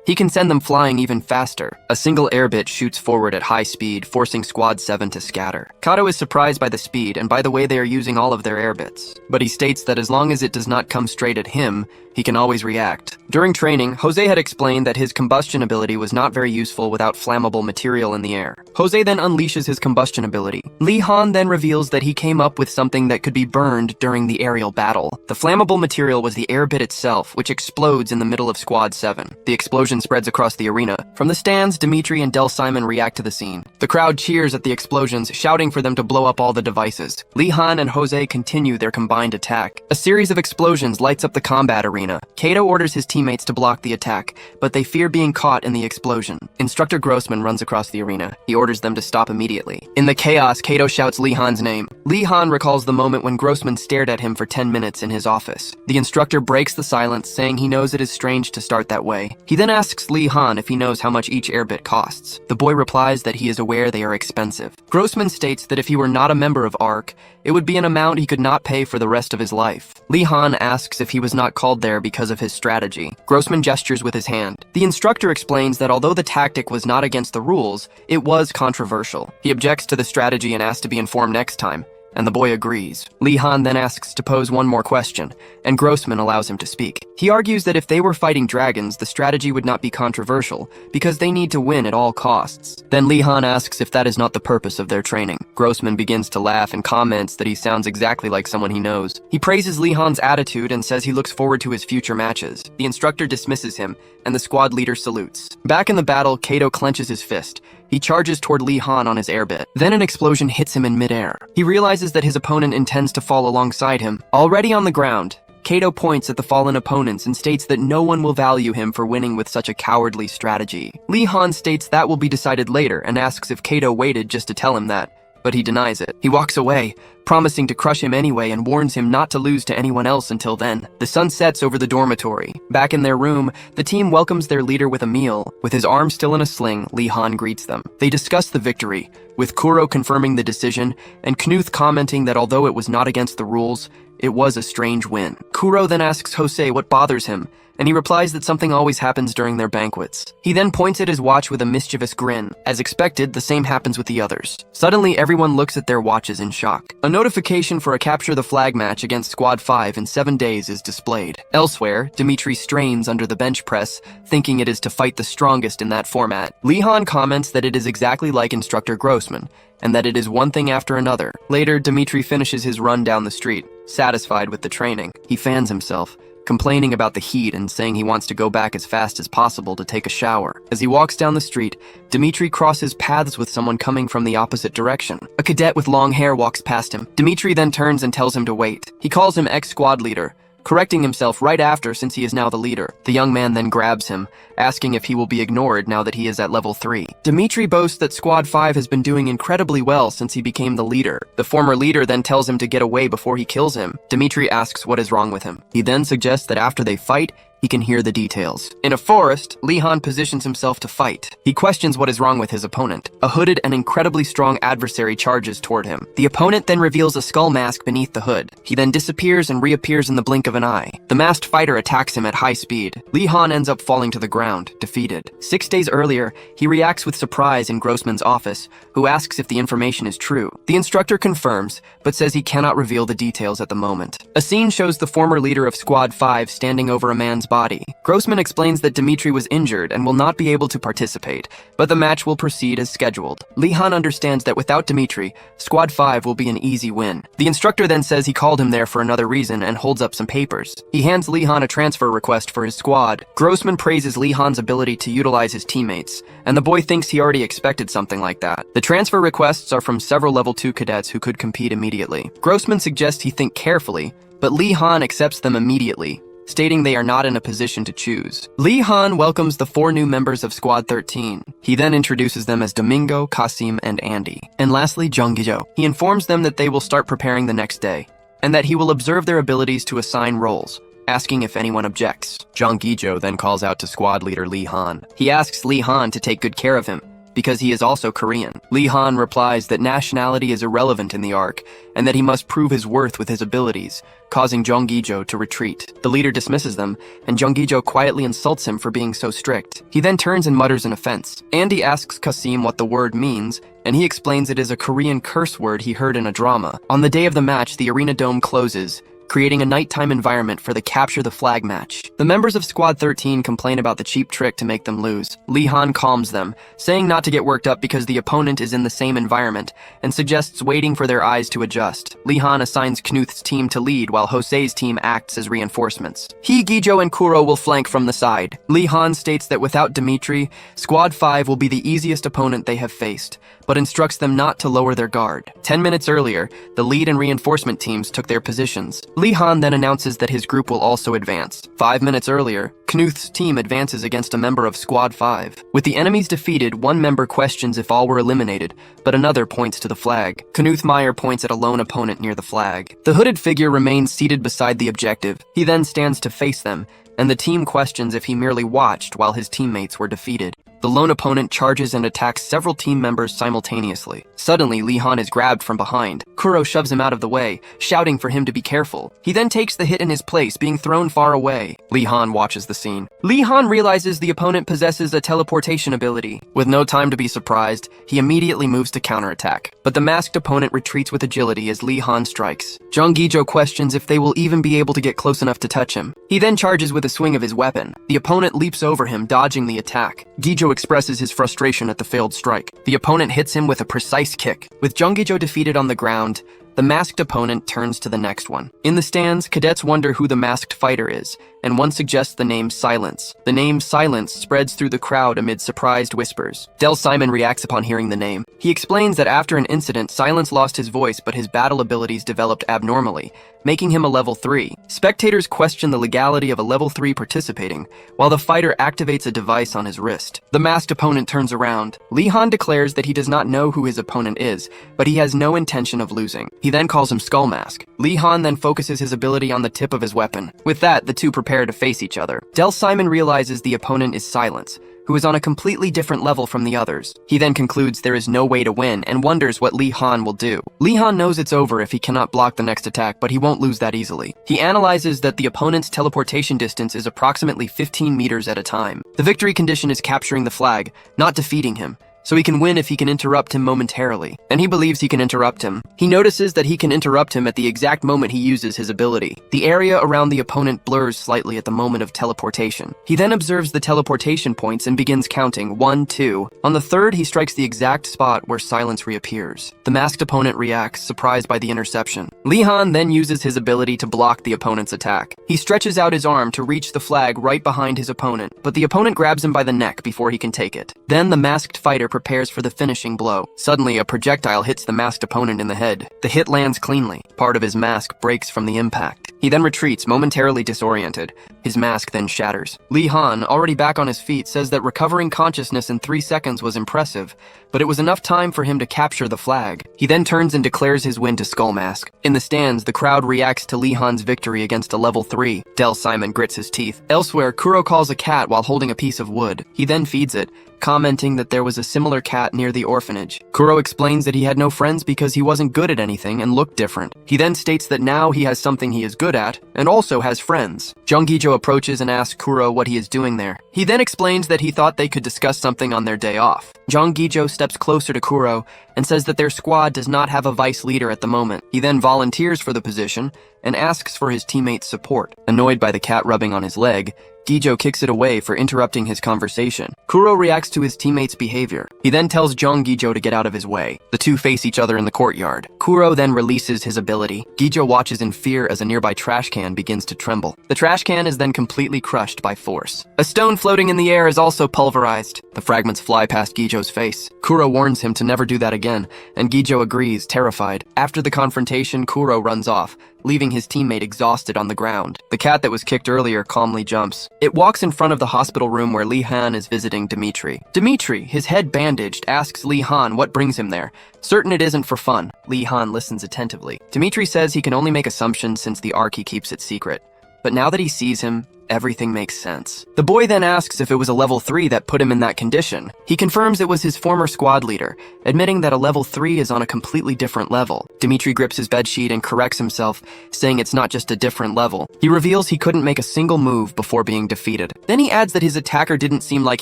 He can send them flying even faster. A single air bit shoots forward at high speed, forcing Squad 7 to scatter. Kato is surprised by the speed and by the way they are using all of their air bits. But he states that as long as it does not come straight at him, he can always react. During training, Jose had explained that his combustion ability was not very useful without flammable material in the air. Jose then unleashes his combustion ability. Lee Han then reveals that he came up with something that could be burned during the aerial battle. The flammable material was the air bit itself, which explodes in the middle of Squad 7. The explosion spreads across the arena. From the stands, Dimitri and Del Simon react to the scene. The crowd cheers at the explosions, shouting for them to blow up all the devices. Lee Han and Jose continue their combined attack. A series of explosions lights up the combat arena. Kato orders his teammates to block the attack, but they fear being caught in the explosion. Instructor Grossman runs across the arena. He orders them to stop immediately. In the chaos, Kato shouts Lee Han's name. Lee Han recalls the moment when Grossman stared at him for 10 minutes in his office. The instructor breaks the silence, saying he knows it is strange to start that way. He then asks Lee Han if he knows how much each air bit costs. The boy replies that he is aware they are expensive. Grossman states that if he were not a member of ARC, it would be an amount he could not pay for the rest of his life. Lee Han asks if he was not called there because of his strategy. Grossman gestures with his hand. The instructor explains that although the tactic was not against the rules, it was controversial. He objects to the strategy and asks to be informed next time, and the boy agrees. Lee Han then asks to pose one more question, and Grossman allows him to speak. He argues that if they were fighting dragons, the strategy would not be controversial, because they need to win at all costs. Then Lee Han asks if that is not the purpose of their training. Grossman begins to laugh and comments that he sounds exactly like someone he knows. He praises Lee Han's attitude and says he looks forward to his future matches. The instructor dismisses him, and the squad leader salutes. Back in the battle, Kato clenches his fist. He charges toward Lee Han on his air bit. Then an explosion hits him in midair. He realizes that his opponent intends to fall alongside him. Already on the ground, Kato points at the fallen opponents and states that no one will value him for winning with such a cowardly strategy. Lee Han states that will be decided later and asks if Kato waited just to tell him that, but he denies it. He walks away, promising to crush him anyway, and warns him not to lose to anyone else until then. The sun sets over the dormitory. Back in their room, the team welcomes their leader with a meal. With his arm still in a sling, Lee Han greets them. They discuss the victory, with Kuro confirming the decision, and Knuth commenting that although it was not against the rules, it was a strange win. Kuro then asks Jose what bothers him, and he replies that something always happens during their banquets. He then points at his watch with a mischievous grin. As expected, the same happens with the others. Suddenly, everyone looks at their watches in shock. A notification for a Capture the Flag match against Squad 5 in 7 days is displayed. Elsewhere, Dimitri strains under the bench press, thinking it is to fight the strongest in that format. Lee Han comments that it is exactly like Instructor Grossman, and that it is one thing after another. Later, Dimitri finishes his run down the street. Satisfied with the training, he fans himself, complaining about the heat and saying he wants to go back as fast as possible to take a shower. As he walks down the street, Dmitri crosses paths with someone coming from the opposite direction. A cadet with long hair walks past him. Dmitri then turns and tells him to wait. He calls him ex-squad leader, correcting himself right after since he is now the leader. The young man then grabs him, asking if he will be ignored now that he is at level 3. Dmitri boasts that Squad 5 has been doing incredibly well since he became the leader. The former leader then tells him to get away before he kills him. Dmitri asks what is wrong with him. He then suggests that after they fight, he can hear the details. In a forest, Lihan positions himself to fight. He questions what is wrong with his opponent. A hooded and incredibly strong adversary charges toward him. The opponent then reveals a skull mask beneath the hood. He then disappears and reappears in the blink of an eye. The masked fighter attacks him at high speed. Lihan ends up falling to the ground, defeated. 6 days earlier, he reacts with surprise in Grossman's office, who asks if the information is true. The instructor confirms, but says he cannot reveal the details at the moment. A scene shows the former leader of Squad 5 standing over a man's body. Grossman explains that Dmitri was injured and will not be able to participate, but the match will proceed as scheduled. Lihan understands that without Dmitri, Squad 5 will be an easy win. The instructor then says he called him there for another reason and holds up some papers. He hands Lihan a transfer request for his squad. Grossman praises Lihan's ability to utilize his teammates, and the boy thinks he already expected something like that. The transfer requests are from several level 2 cadets who could compete immediately. Grossman suggests he think carefully, but Lihan accepts them immediately, stating they are not in a position to choose. Lihan welcomes the 4 new members of Squad 13. He then introduces them as Domingo, Kasim, and Andy. And lastly, Junggijo. He informs them that they will start preparing the next day, and that he will observe their abilities to assign roles, asking if anyone objects. Junggijo then calls out to squad leader Lihan. He asks Lihan to take good care of him, because he is also Korean. Lihan replies that nationality is irrelevant in the arc, and that he must prove his worth with his abilities, causing Junggijo to retreat. The leader dismisses them, and Junggijo quietly insults him for being so strict. He then turns and mutters an offense. Andy asks Kasim what the word means, and he explains it is a Korean curse word he heard in a drama. On the day of the match, the arena dome closes, creating a nighttime environment for the Capture the Flag match. The members of Squad 13 complain about the cheap trick to make them lose. Lihan calms them, saying not to get worked up because the opponent is in the same environment, and suggests waiting for their eyes to adjust. Lihan assigns Knuth's team to lead while Jose's team acts as reinforcements. He, Gijo, and Kuro will flank from the side. Lihan states that without Dmitri, Squad 5 will be the easiest opponent they have faced, but instructs them not to lower their guard. 10 minutes earlier, the lead and reinforcement teams took their positions. Lihan then announces that his group will also advance. 5 minutes earlier, Knuth's team advances against a member of Squad 5. With the enemies defeated, one member questions if all were eliminated, but another points to the flag. Knuth Meyer points at a lone opponent near the flag. The hooded figure remains seated beside the objective. He then stands to face them, and the team questions if he merely watched while his teammates were defeated. The lone opponent charges and attacks several team members simultaneously. Suddenly, Lihan is grabbed from behind. Kuro shoves him out of the way, shouting for him to be careful. He then takes the hit in his place, being thrown far away. Lihan watches the scene. Lihan realizes the opponent possesses a teleportation ability. With no time to be surprised, he immediately moves to counterattack. But the masked opponent retreats with agility as Lihan strikes. Junggijo questions if they will even be able to get close enough to touch him. He then charges with a swing of his weapon. The opponent leaps over him, dodging the attack. Gijo expresses his frustration at the failed strike. The opponent hits him with a precise kick. With Junggijo defeated on the ground, the masked opponent turns to the next one. In the stands, cadets wonder who the masked fighter is, and one suggests the name Silence. The name Silence spreads through the crowd amid surprised whispers. Del Simon reacts upon hearing the name. He explains that after an incident, Silence lost his voice, but his battle abilities developed abnormally, making him a level 3. Spectators question the legality of a level 3 participating, while the fighter activates a device on his wrist. The masked opponent turns around. Lihan declares that he does not know who his opponent is, but he has no intention of losing. He then calls him Skull Mask. Lihan then focuses his ability on the tip of his weapon. With that, the two prepare to face each other. Del Simon realizes the opponent is Silence, who is on a completely different level from the others. He then concludes there is no way to win and wonders what Lihan will do. Lihan knows it's over if he cannot block the next attack, but he won't lose that easily. He analyzes that the opponent's teleportation distance is approximately 15 meters at a time. The victory condition is capturing the flag, not defeating him, so he can win if he can interrupt him momentarily. And he believes he can interrupt him. He notices that he can interrupt him at the exact moment he uses his ability. The area around the opponent blurs slightly at the moment of teleportation. He then observes the teleportation points and begins counting 1, 2. On the third, he strikes the exact spot where silence reappears. The masked opponent reacts, surprised by the interception. Lee Han then uses his ability to block the opponent's attack. He stretches out his arm to reach the flag right behind his opponent, but the opponent grabs him by the neck before he can take it. Then the masked fighter prepares for the finishing blow. Suddenly, a projectile hits the masked opponent in the head. The hit lands cleanly. Part of his mask breaks from the impact. He then retreats, momentarily disoriented. His mask then shatters. Lee Han, already back on his feet, says that recovering consciousness in 3 seconds was impressive, but it was enough time for him to capture the flag. He then turns and declares his win to Skull Mask. In the stands, the crowd reacts to Lee Han's victory against a level 3. Del Simon grits his teeth. Elsewhere, Kuro calls a cat while holding a piece of wood. He then feeds it, commenting that there was a similar cat near the orphanage. Kuro explains that he had no friends because he wasn't good at anything and looked different. He then states that now he has something he is good at, and also has friends. Junggijo approaches and asks Kuro what he is doing there. He then explains that he thought they could discuss something on their day off. Junggijo steps closer to Kuro and says that their squad does not have a vice leader at the moment. He then volunteers for the position and asks for his teammates' support. Annoyed by the cat rubbing on his leg, Gijo kicks it away for interrupting his conversation. Kuro reacts to his teammates' behavior. He then tells Junggijo to get out of his way. The two face each other in the courtyard. Kuro then releases his ability. Gijo watches in fear as a nearby trash can begins to tremble. The trash can is then completely crushed by force. A stone floating in the air is also pulverized. The fragments fly past Gijo's face. Kuro warns him to never do that again, and Gijo agrees, terrified. After the confrontation, Kuro runs off, leaving his teammate exhausted on the ground. The cat that was kicked earlier calmly jumps. It walks in front of the hospital room where Lee Han is visiting Dimitri. Dimitri, his head bandaged, asks Lee Han what brings him there. Certain it isn't for fun, Lee Han listens attentively. Dimitri says he can only make assumptions since the Ark keeps it secret. But now that he sees him, everything makes sense. The boy then asks if it was a level 3 that put him in that condition. He confirms it was his former squad leader, admitting that a level 3 is on a completely different level. Dimitri grips his bedsheet and corrects himself, saying it's not just a different level. He reveals he couldn't make a single move before being defeated. Then he adds that his attacker didn't seem like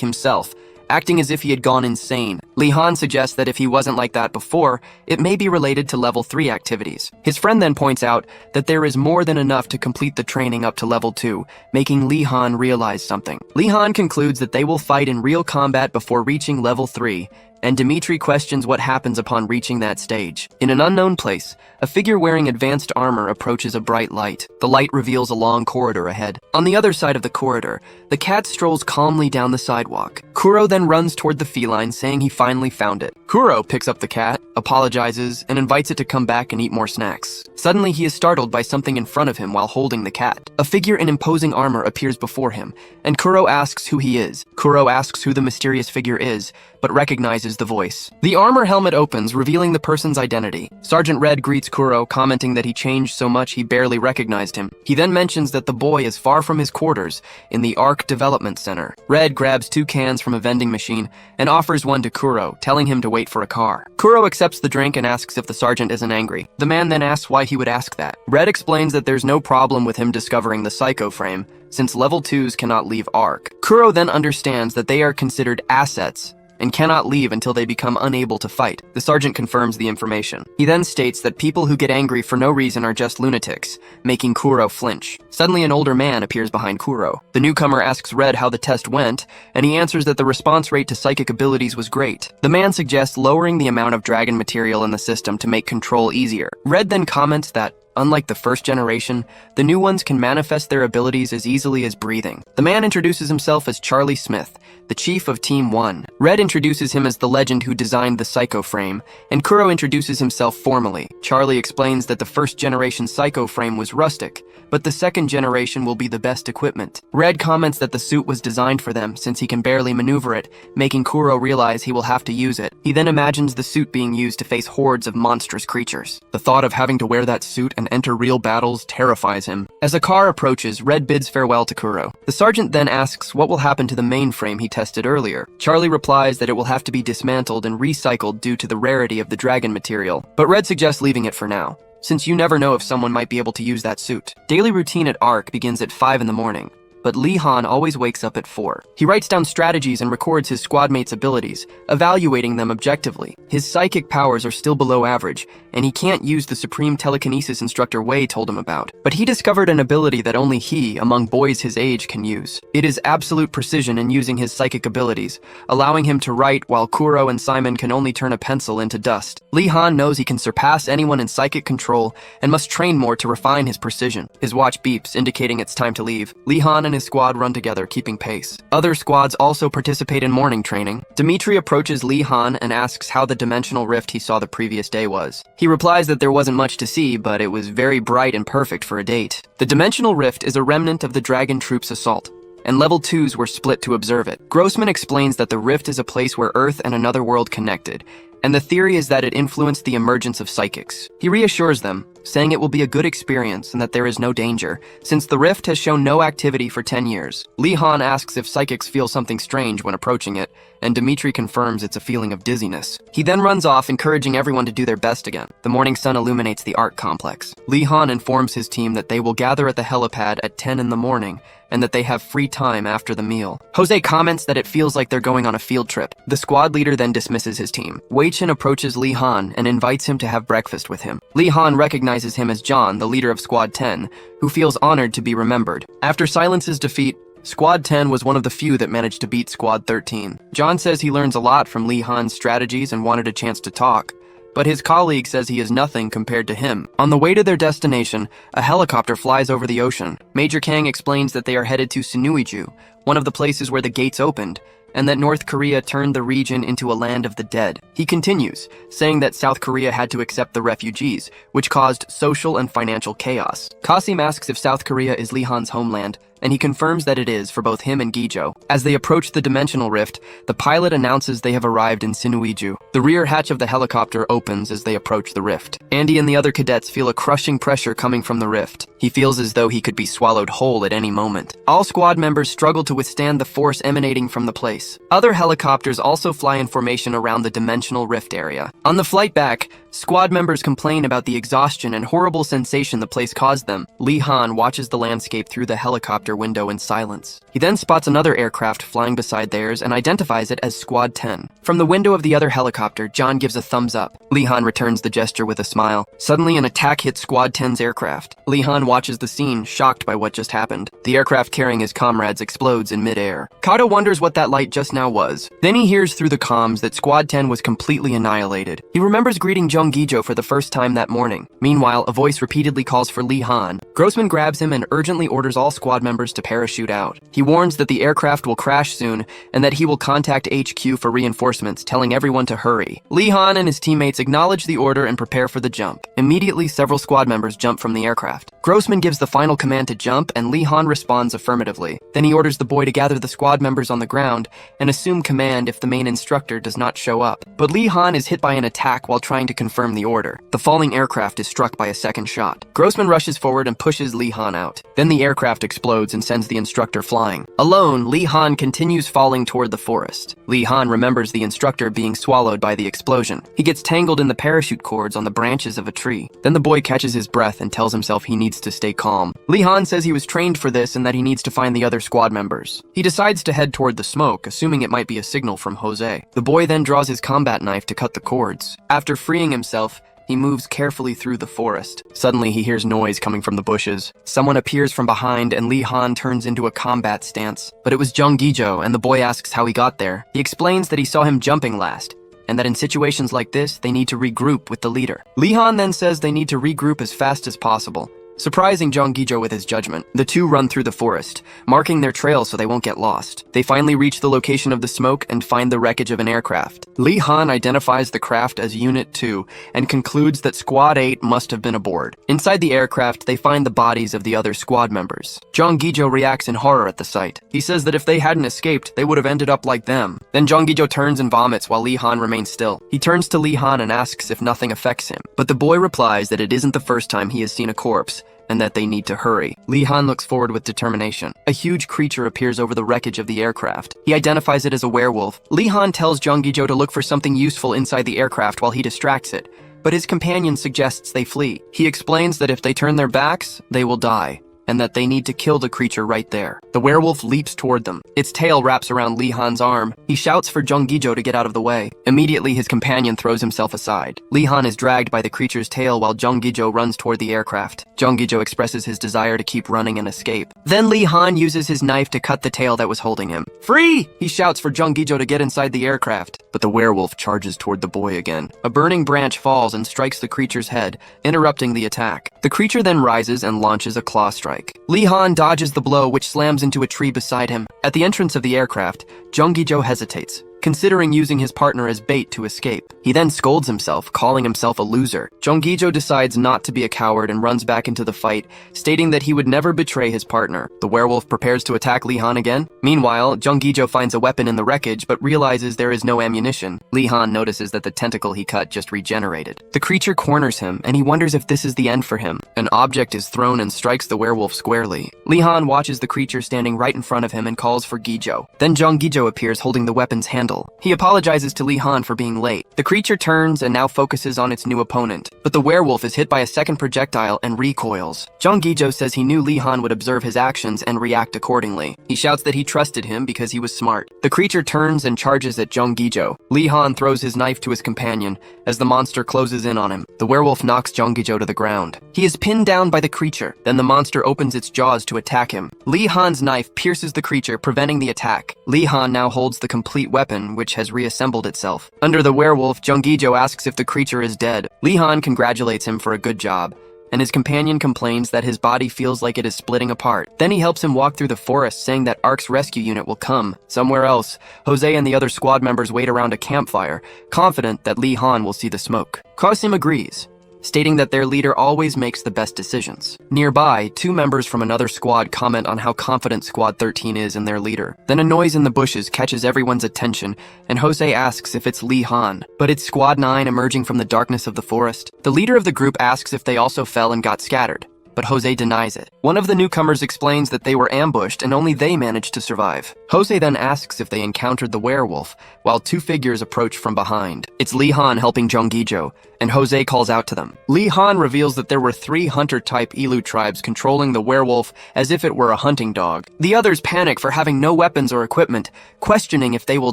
himself, acting as if he had gone insane. Lee Han suggests that if he wasn't like that before, it may be related to level 3 activities. His friend then points out that there is more than enough to complete the training up to level 2, making Lee Han realize something. Lee Han concludes that they will fight in real combat before reaching level 3, and Dimitri questions what happens upon reaching that stage. In an unknown place, a figure wearing advanced armor approaches a bright light. The light reveals a long corridor ahead. On the other side of the corridor, the cat strolls calmly down the sidewalk. Kuro then runs toward the feline, saying he finally found it. Kuro picks up the cat, apologizes, and invites it to come back and eat more snacks. Suddenly, he is startled by something in front of him while holding the cat. A figure in imposing armor appears before him, and Kuro asks who he is. Kuro asks who the mysterious figure is, but recognizes the voice. The armor helmet opens, revealing the person's identity. Sergeant Red greets Kuro, commenting that he changed so much he barely recognized him. He then mentions that the boy is far from his quarters in the Ark Development Center. Red grabs 2 cans from a vending machine and offers one to Kuro, telling him to wait for a car. Kuro accepts the drink and asks if the sergeant isn't angry. The man then asks why he would ask that. Red explains that there's no problem with him discovering the Psycho Frame, since level 2s cannot leave Ark. Kuro then understands that they are considered assets and cannot leave until they become unable to fight. The sergeant confirms the information. He then states that people who get angry for no reason are just lunatics, making Kuro flinch. Suddenly an older man appears behind Kuro. The newcomer asks Red how the test went, and he answers that the response rate to psychic abilities was great. The man suggests lowering the amount of dragon material in the system to make control easier. Red then comments that, unlike the first generation, the new ones can manifest their abilities as easily as breathing. The man introduces himself as Charlie Smith, the chief of Team 1. Red introduces him as the legend who designed the Psycho Frame, and Kuro introduces himself formally. Charlie explains that the first generation Psycho Frame was rustic, but the second generation will be the best equipment. Red comments that the suit was designed for them since he can barely maneuver it, making Kuro realize he will have to use it. He then imagines the suit being used to face hordes of monstrous creatures. The thought of having to wear that suit and enter real battles terrifies him. As a car approaches, Red bids farewell to Kuro. The sergeant then asks what will happen to the mainframe he tested earlier. Charlie replies that it will have to be dismantled and recycled due to the rarity of the dragon material, but Red suggests leaving it for now, since you never know if someone might be able to use that suit. Daily routine at Ark begins at 5 in the morning. but Lee Han always wakes up at 4. He writes down strategies and records his squad mates' abilities, evaluating them objectively. His psychic powers are still below average, and he can't use the supreme telekinesis instructor Wei told him about. But he discovered an ability that only he, among boys his age, can use. It is absolute precision in using his psychic abilities, allowing him to write while Kuro and Simon can only turn a pencil into dust. Lee Han knows he can surpass anyone in psychic control and must train more to refine his precision. His watch beeps, indicating it's time to leave. Lee Han and his squad run together, keeping pace. Other squads also participate in morning training. Dimitri approaches Lee Han and asks how the dimensional rift he saw the previous day was. He replies that there wasn't much to see, but it was very bright and perfect for a date. The dimensional rift is a remnant of the Dragon Troop's assault, and level 2s were split to observe it. Grossman explains that the rift is a place where Earth and another world connected, and the theory is that it influenced the emergence of psychics. He reassures them, saying it will be a good experience and that there is no danger, since the rift has shown no activity for 10 years. Lee Han asks if psychics feel something strange when approaching it, and Dimitri confirms it's a feeling of dizziness. He then runs off, encouraging everyone to do their best again. The morning sun illuminates the art complex. Lee Han informs his team that they will gather at the helipad at 10 in the morning, and that they have free time after the meal. Jose comments that it feels like they're going on a field trip. The squad leader then dismisses his team. Wei Chen approaches Lee Han and invites him to have breakfast with him. Lee Han recognizes him as John, the leader of Squad 10, who feels honored to be remembered. After Silence's defeat, Squad 10 was one of the few that managed to beat Squad 13. John says he learns a lot from Lee Han's strategies and wanted a chance to talk, but his colleague says he is nothing compared to him. On the way to their destination, a helicopter flies over the ocean. Major Kang explains that they are headed to Sinuiju, one of the places where the gates opened, and that North Korea turned the region into a land of the dead. He continues, saying that South Korea had to accept the refugees, which caused social and financial chaos. Kasim asks if South Korea is Lee Han's homeland, and he confirms that it is for both him and Gijo. As they approach the dimensional rift, the pilot announces they have arrived in Sinuiju. The rear hatch of the helicopter opens as they approach the rift. Andy and the other cadets feel a crushing pressure coming from the rift. He feels as though he could be swallowed whole at any moment. All squad members struggle to withstand the force emanating from the place. Other helicopters also fly in formation around the dimensional rift area. On the flight back, squad members complain about the exhaustion and horrible sensation the place caused them. Lee Han watches the landscape through the helicopter window in silence. He then spots another aircraft flying beside theirs and identifies it as Squad 10. From the window of the other helicopter, John gives a thumbs up. Lee Han returns the gesture with a smile. Suddenly, an attack hits Squad 10's aircraft. Lee Han watches the scene, shocked by what just happened. The aircraft carrying his comrades explodes in midair. Kato wonders what that light just now was. Then he hears through the comms that Squad 10 was completely annihilated. He remembers greeting Jung Gijo for the first time that morning. Meanwhile, a voice repeatedly calls for Lee Han. Grossman grabs him and urgently orders all squad members to parachute out. He warns that the aircraft will crash soon and that he will contact HQ for reinforcements, telling everyone to hurry. Lee Han and his teammates acknowledge the order and prepare for the jump. Immediately, several squad members jump from the aircraft. Grossman gives the final command to jump, and Lee Han responds affirmatively. Then he orders the boy to gather the squad members on the ground and assume command if the main instructor does not show up. But Lee Han is hit by an attack while trying to confirm the order. The falling aircraft is struck by a second shot. Grossman rushes forward and pushes Lee Han out. Then the aircraft explodes and sends the instructor flying. Alone, Lee Han continues falling toward the forest. Lee Han remembers the instructor being swallowed by the explosion. He gets tangled in the parachute cords on the branches of a tree. Then the boy catches his breath and tells himself he needs to stay calm. Lee Han says he was trained for this and that he needs to find the other squad members. He decides to head toward the smoke, assuming it might be a signal from Jose. The boy then draws his combat knife to cut the cords. After freeing himself, he moves carefully through the forest. Suddenly, he hears noise coming from the bushes. Someone appears from behind, and Lee Han turns into a combat stance. But it was Jung Gijo, and the boy asks how he got there. He explains that he saw him jumping last, and that in situations like this, they need to regroup with the leader. Lee Han then says they need to regroup as fast as possible, surprising Jung Gijo with his judgment. The two run through the forest, marking their trail so they won't get lost. They finally reach the location of the smoke and find the wreckage of an aircraft. Lee Han identifies the craft as Unit 2 and concludes that Squad 8 must have been aboard. Inside the aircraft, they find the bodies of the other squad members. Jung Gijo reacts in horror at the sight. He says that if they hadn't escaped, they would have ended up like them. Then Jung Gijo turns and vomits while Lee Han remains still. He turns to Lee Han and asks if nothing affects him, but the boy replies that it isn't the first time he has seen a corpse, and that they need to hurry. Lee Han looks forward with determination. A huge creature appears over the wreckage of the aircraft. He identifies it as a werewolf. Lee Han tells Jung Gijo to look for something useful inside the aircraft while he distracts it, but his companion suggests they flee. He explains that if they turn their backs, they will die, and that they need to kill the creature right there. The werewolf leaps toward them. Its tail wraps around Lee Han's arm. He shouts for Junggijo to get out of the way. Immediately, his companion throws himself aside. Lee Han is dragged by the creature's tail while Junggijo runs toward the aircraft. Junggijo expresses his desire to keep running and escape. Then Lee Han uses his knife to cut the tail that was holding him. "Free!" He shouts for Junggijo to get inside the aircraft. But the werewolf charges toward the boy again. A burning branch falls and strikes the creature's head, interrupting the attack. The creature then rises and launches a claw strike. Lee Han dodges the blow, which slams into a tree beside him. At the entrance of the aircraft, Junggijo hesitates, considering using his partner as bait to escape. He then scolds himself, calling himself a loser. Junggijo decides not to be a coward and runs back into the fight, stating that he would never betray his partner. The werewolf prepares to attack Lee Han again. Meanwhile, Junggijo finds a weapon in the wreckage but realizes there is no ammunition. Lee Han notices that the tentacle he cut just regenerated. The creature corners him, and he wonders if this is the end for him. An object is thrown and strikes the werewolf squarely. Lee Han watches the creature standing right in front of him and calls for Gijo. Then Junggijo appears holding the weapon's handle. He apologizes to Lee Han for being late. The creature turns and now focuses on its new opponent, but the werewolf is hit by a second projectile and recoils. Junggijo says he knew Lee Han would observe his actions and react accordingly. He shouts that he trusted him because he was smart. The creature turns and charges at Junggijo. Lee Han throws his knife to his companion as the monster closes in on him. The werewolf knocks Junggijo to the ground. He is pinned down by the creature. Then the monster opens its jaws to attack him. Lee Han's knife pierces the creature, preventing the attack. Lee Han now holds the complete weapon, which has reassembled itself. Under the werewolf, Junggijo asks if the creature is dead. Lee Han congratulates him for a good job, and his companion complains that his body feels like it is splitting apart. Then he helps him walk through the forest, saying that ARC's rescue unit will come. Somewhere else, Jose and the other squad members wait around a campfire, confident that Lee Han will see the smoke. Qasim agrees, stating that their leader always makes the best decisions. Nearby, two members from another squad comment on how confident Squad 13 is in their leader. Then a noise in the bushes catches everyone's attention, and Jose asks if it's Lee Han, but it's Squad 9 emerging from the darkness of the forest. The leader of the group asks if they also fell and got scattered, but Jose denies it. One of the newcomers explains that they were ambushed and only they managed to survive. Jose then asks if they encountered the werewolf, while two figures approach from behind. It's Lee Han helping Junggijo, and Jose calls out to them. Lee Han reveals that there were 3 hunter-type Ilu tribes controlling the werewolf as if it were a hunting dog. The others panic for having no weapons or equipment, questioning if they will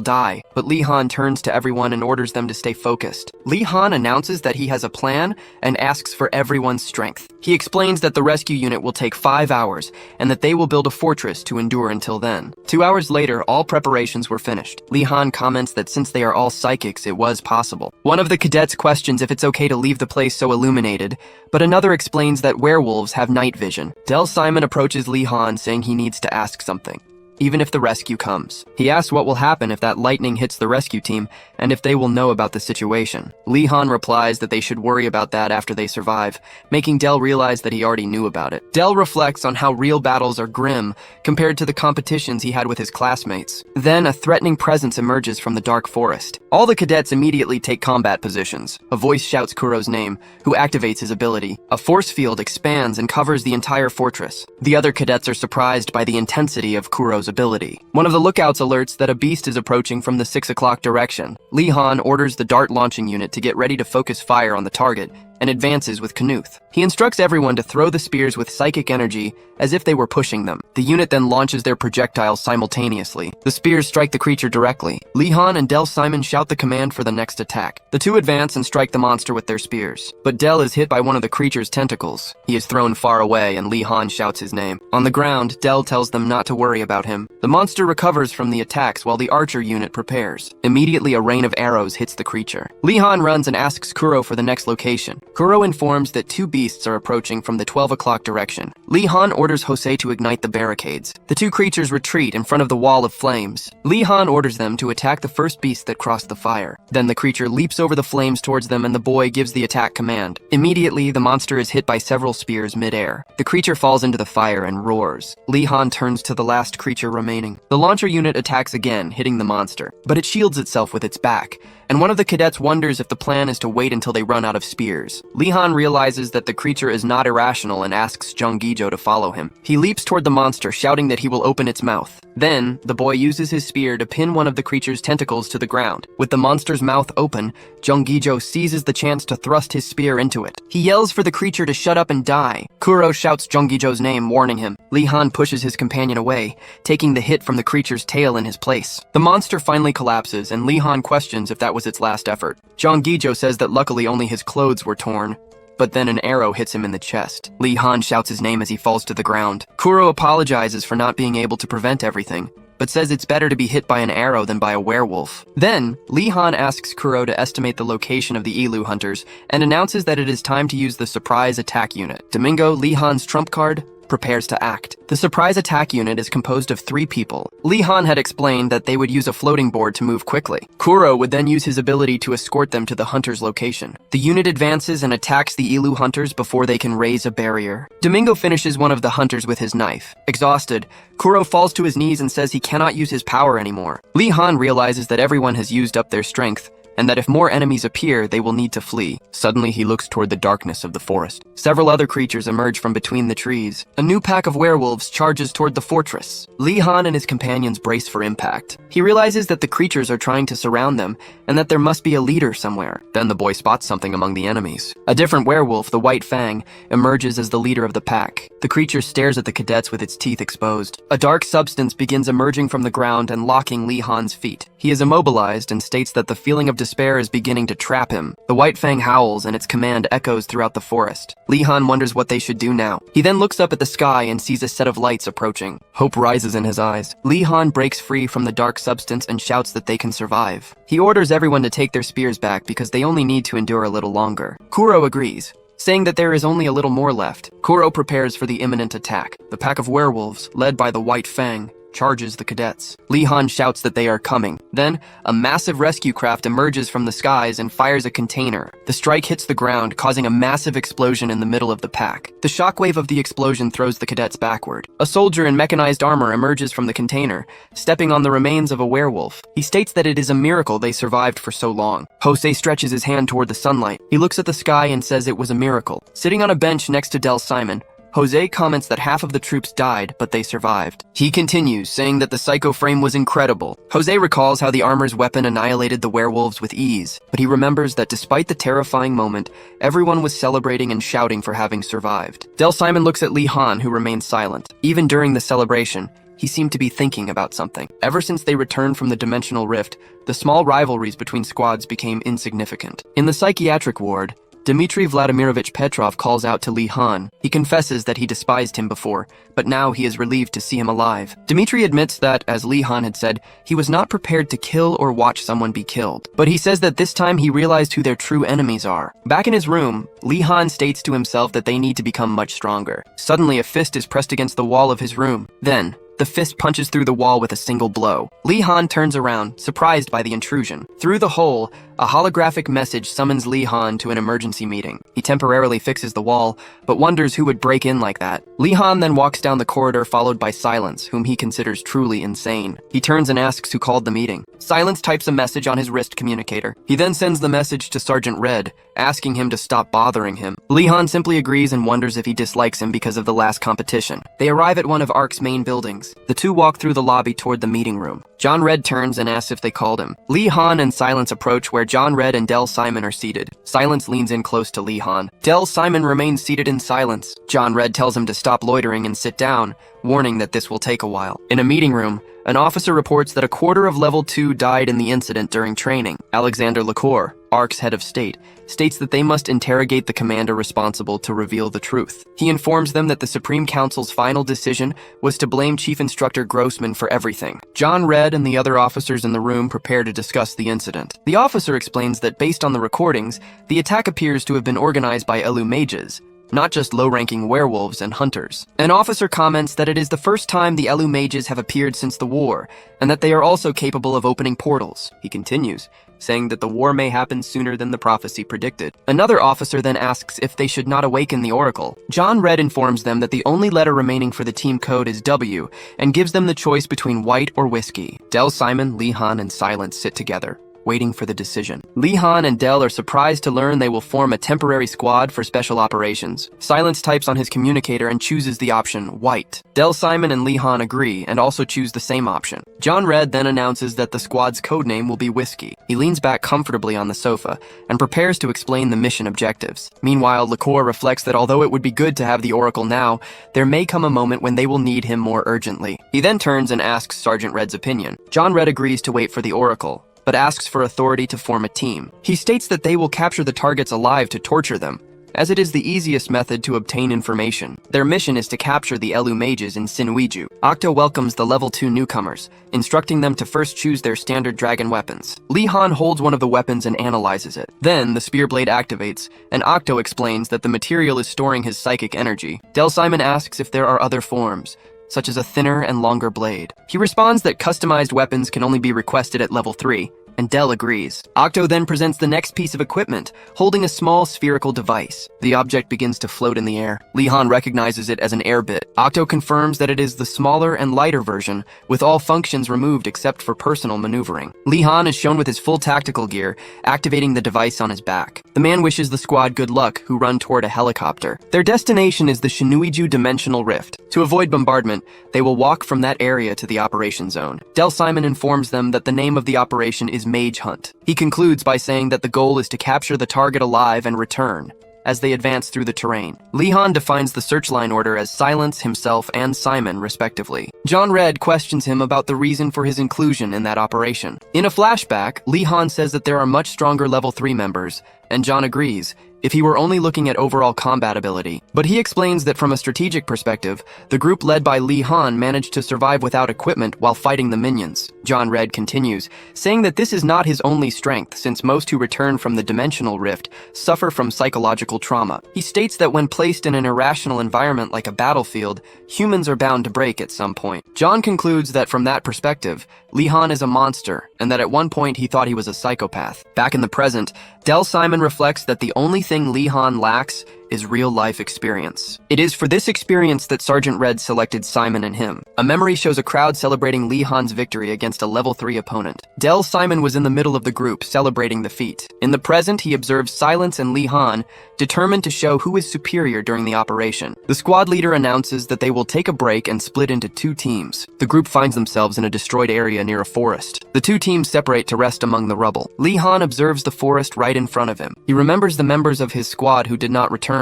die, but Lee Han turns to everyone and orders them to stay focused. Lee Han announces that he has a plan and asks for everyone's strength. He explains that the rescue unit will take 5 hours and that they will build a fortress to endure until then. 2 hours later, all preparations were finished. Lee Han comments that since they are all psychics, it was possible. One of the cadets questions if it's okay to leave the place so illuminated, but another explains that werewolves have night vision. Del Simon approaches Lee Han, saying he needs to ask something, even if the rescue comes. He asks what will happen if that lightning hits the rescue team and if they will know about the situation. Lee Han replies that they should worry about that after they survive, making Del realize that he already knew about it. Del reflects on how real battles are grim compared to the competitions he had with his classmates. Then a threatening presence emerges from the dark forest. All the cadets immediately take combat positions. A voice shouts Kuro's name, who activates his ability. A force field expands and covers the entire fortress. The other cadets are surprised by the intensity of Kuro's ability. One of the lookouts alerts that a beast is approaching from the 6 o'clock direction. Lee Han orders the dart launching unit to get ready to focus fire on the target and advances with Knuth. He instructs everyone to throw the spears with psychic energy as if they were pushing them. The unit then launches their projectiles simultaneously. The spears strike the creature directly. Lee Han and Del Simon shout the command for the next attack. The two advance and strike the monster with their spears, but Del is hit by one of the creature's tentacles. He is thrown far away and Lee Han shouts his name. On the ground, Del tells them not to worry about him. The monster recovers from the attacks while the archer unit prepares. Immediately, a rain of arrows hits the creature. Lee Han runs and asks Kuro for the next location. Kuro informs that 2 beasts are approaching from the 12 o'clock direction. Lee Han orders Jose to ignite the barricades. The 2 creatures retreat in front of the wall of flames. Lee Han orders them to attack the first beast that crossed the fire. Then the creature leaps over the flames towards them and the boy gives the attack command. Immediately, the monster is hit by several spears mid-air. The creature falls into the fire and roars. Lee Han turns to the last creature remaining remaining. The launcher unit attacks again, hitting the monster, but it shields itself with its back, and one of the cadets wonders if the plan is to wait until they run out of spears. Li-Han realizes that the creature is not irrational and asks Jung Gi-jo to follow him. He leaps toward the monster, shouting that he will open its mouth. Then, the boy uses his spear to pin one of the creature's tentacles to the ground. With the monster's mouth open, Jung Gi-jo seizes the chance to thrust his spear into it. He yells for the creature to shut up and die. Kuro shouts Jung Gi-jo's name, warning him. Li-Han pushes his companion away, taking the hit from the creature's tail in his place. The monster finally collapses, and Li-Han questions if that was its last effort. Jung Gi-jo says that luckily only his clothes were torn, but then an arrow hits him in the chest. Li-Han shouts his name as he falls to the ground. Kuro apologizes for not being able to prevent everything, but says it's better to be hit by an arrow than by a werewolf. Then, Li-Han asks Kuro to estimate the location of the Elu hunters, and announces that it is time to use the surprise attack unit. Domingo, Li-Han's trump card, prepares to act. The surprise attack unit is composed of 3 people. Li-Han had explained that they would use a floating board to move quickly. Kuro would then use his ability to escort them to the hunter's location. The unit advances and attacks the Elu hunters before they can raise a barrier. Domingo finishes one of the hunters with his knife. Exhausted, Kuro falls to his knees and says he cannot use his power anymore. Li-Han realizes that everyone has used up their strength, and that if more enemies appear, they will need to flee. Suddenly, he looks toward the darkness of the forest. Several other creatures emerge from between the trees. A new pack of werewolves charges toward the fortress. Li-Han and his companions brace for impact. He realizes that the creatures are trying to surround them, and that there must be a leader somewhere. Then the boy spots something among the enemies. A different werewolf, the White Fang, emerges as the leader of the pack. The creature stares at the cadets with its teeth exposed. A dark substance begins emerging from the ground and locking Li-Han's feet. He is immobilized and states that the feeling of despair is beginning to trap him. The White Fang howls and its command echoes throughout the forest. Li-Han wonders what they should do now. He then looks up at the sky and sees a set of lights approaching. Hope rises in his eyes. Li-Han breaks free from the dark substance and shouts that they can survive. He orders everyone to take their spears back because they only need to endure a little longer. Kuro agrees, saying that there is only a little more left. Kuro prepares for the imminent attack. The pack of werewolves, led by the White Fang, charges the cadets. Li-Han shouts that they are coming. Then, a massive rescue craft emerges from the skies and fires a container. The strike hits the ground, causing a massive explosion in the middle of the pack. The shockwave of the explosion throws the cadets backward. A soldier in mechanized armor emerges from the container, stepping on the remains of a werewolf. He states that it is a miracle they survived for so long. Jose stretches his hand toward the sunlight. He looks at the sky and says it was a miracle. Sitting on a bench next to Del Simon, Jose comments that half of the troops died, but they survived. He continues, saying that the psycho frame was incredible. Jose recalls how the armor's weapon annihilated the werewolves with ease, but he remembers that despite the terrifying moment, everyone was celebrating and shouting for having survived. Del Simon looks at Li-Han, who remains silent. Even during the celebration, he seemed to be thinking about something. Ever since they returned from the dimensional rift, the small rivalries between squads became insignificant. In the psychiatric ward, Dmitry Vladimirovich Petrov calls out to Li-Han. He confesses that he despised him before, but now he is relieved to see him alive. Dmitry admits that, as Li-Han had said, he was not prepared to kill or watch someone be killed. But he says that this time he realized who their true enemies are. Back in his room, Li-Han states to himself that they need to become much stronger. Suddenly, a fist is pressed against the wall of his room. Then, the fist punches through the wall with a single blow. Li-Han turns around, surprised by the intrusion. Through the hole, a holographic message summons Li-Han to an emergency meeting. He temporarily fixes the wall, but wonders who would break in like that. Li-Han then walks down the corridor followed by Silence, whom he considers truly insane. He turns and asks who called the meeting. Silence types a message on his wrist communicator. He then sends the message to Sergeant Red, asking him to stop bothering him. Li-Han simply agrees and wonders if he dislikes him because of the last competition. They arrive at one of ARC's main buildings. The two walk through the lobby toward the meeting room. John Red turns and asks if they called him. Li-Han and Silence approach where John Red and Del Simon are seated. Silence leans in close to Li-Han. Del Simon remains seated in silence. John Red tells him to stop loitering and sit down, warning that this will take a while. In a meeting room, an officer reports that a quarter of Level 2 died in the incident during training. Alexander Lacour, ARC's head of state, states that they must interrogate the commander responsible to reveal the truth. He informs them that the Supreme Council's final decision was to blame Chief Instructor Grossman for everything. John Red and the other officers in the room prepare to discuss the incident. The officer explains that based on the recordings, the attack appears to have been organized by Elu mages, not just low-ranking werewolves and hunters. An officer comments that it is the first time the Elu mages have appeared since the war, and that they are also capable of opening portals. He continues, saying that the war may happen sooner than the prophecy predicted. Another officer then asks if they should not awaken the oracle. John Red informs them that the only letter remaining for the team code is W, and gives them the choice between white or whiskey. Del, Simon, Lee Han, and Silence sit together, waiting for the decision. Lee Han and Del are surprised to learn they will form a temporary squad for special operations. Silence types on his communicator and chooses the option white. Del, Simon, and Lee Han agree and also choose the same option. John Red then announces that the squad's codename will be Whiskey. He leans back comfortably on the sofa and prepares to explain the mission objectives. Meanwhile, LaCour reflects that although it would be good to have the Oracle now, there may come a moment when they will need him more urgently. He then turns and asks Sergeant Red's opinion. John Red agrees to wait for the Oracle, but asks for authority to form a team. He states that they will capture the targets alive to torture them, as it is the easiest method to obtain information. Their mission is to capture the Elu mages in Sinuiju. Octo welcomes the level 2 newcomers, instructing them to first choose their standard dragon weapons. Lee Han holds one of the weapons and analyzes it. Then, the spear blade activates, and Octo explains that the material is storing his psychic energy. Del Simon asks if there are other forms, such as a thinner and longer blade. He responds that customized weapons can only be requested at level 3, and Del agrees. Octo then presents the next piece of equipment, holding a small spherical device. The object begins to float in the air. Lee Han recognizes it as an air bit. Octo confirms that it is the smaller and lighter version, with all functions removed except for personal maneuvering. Lee Han is shown with his full tactical gear, activating the device on his back. The man wishes the squad good luck, who run toward a helicopter. Their destination is the Shinuiju Dimensional Rift. To avoid bombardment, they will walk from that area to the operation zone. Del Simon informs them that the name of the operation is Mage Hunt. He concludes by saying that the goal is to capture the target alive and return as they advance through the terrain. Lee Han defines the search line order as Silence, himself, and Simon, respectively. John Red questions him about the reason for his inclusion in that operation. In a flashback, Lee Han says that there are much stronger level 3 members, and John agrees, if he were only looking at overall combat ability. But he explains that from a strategic perspective, the group led by Lee Han managed to survive without equipment while fighting the minions. John Red continues, saying that this is not his only strength, since most who return from the dimensional rift suffer from psychological trauma. He states that when placed in an irrational environment like a battlefield, humans are bound to break at some point. John concludes that from that perspective, Lee Han is a monster, and that at one point he thought he was a psychopath. Back in the present, Del Simon reflects that the only thing Lee Han lacks is real-life experience. It is for this experience that Sergeant Red selected Simon and him. A memory shows a crowd celebrating Lee Han's victory against a level 3 opponent. Del Simon was in the middle of the group, celebrating the feat. In the present, he observes Silence and Lee Han, determined to show who is superior during the operation. The squad leader announces that they will take a break and split into 2 teams. The group finds themselves in a destroyed area near a forest. The 2 teams separate to rest among the rubble. Lee Han observes the forest right in front of him. He remembers the members of his squad who did not return,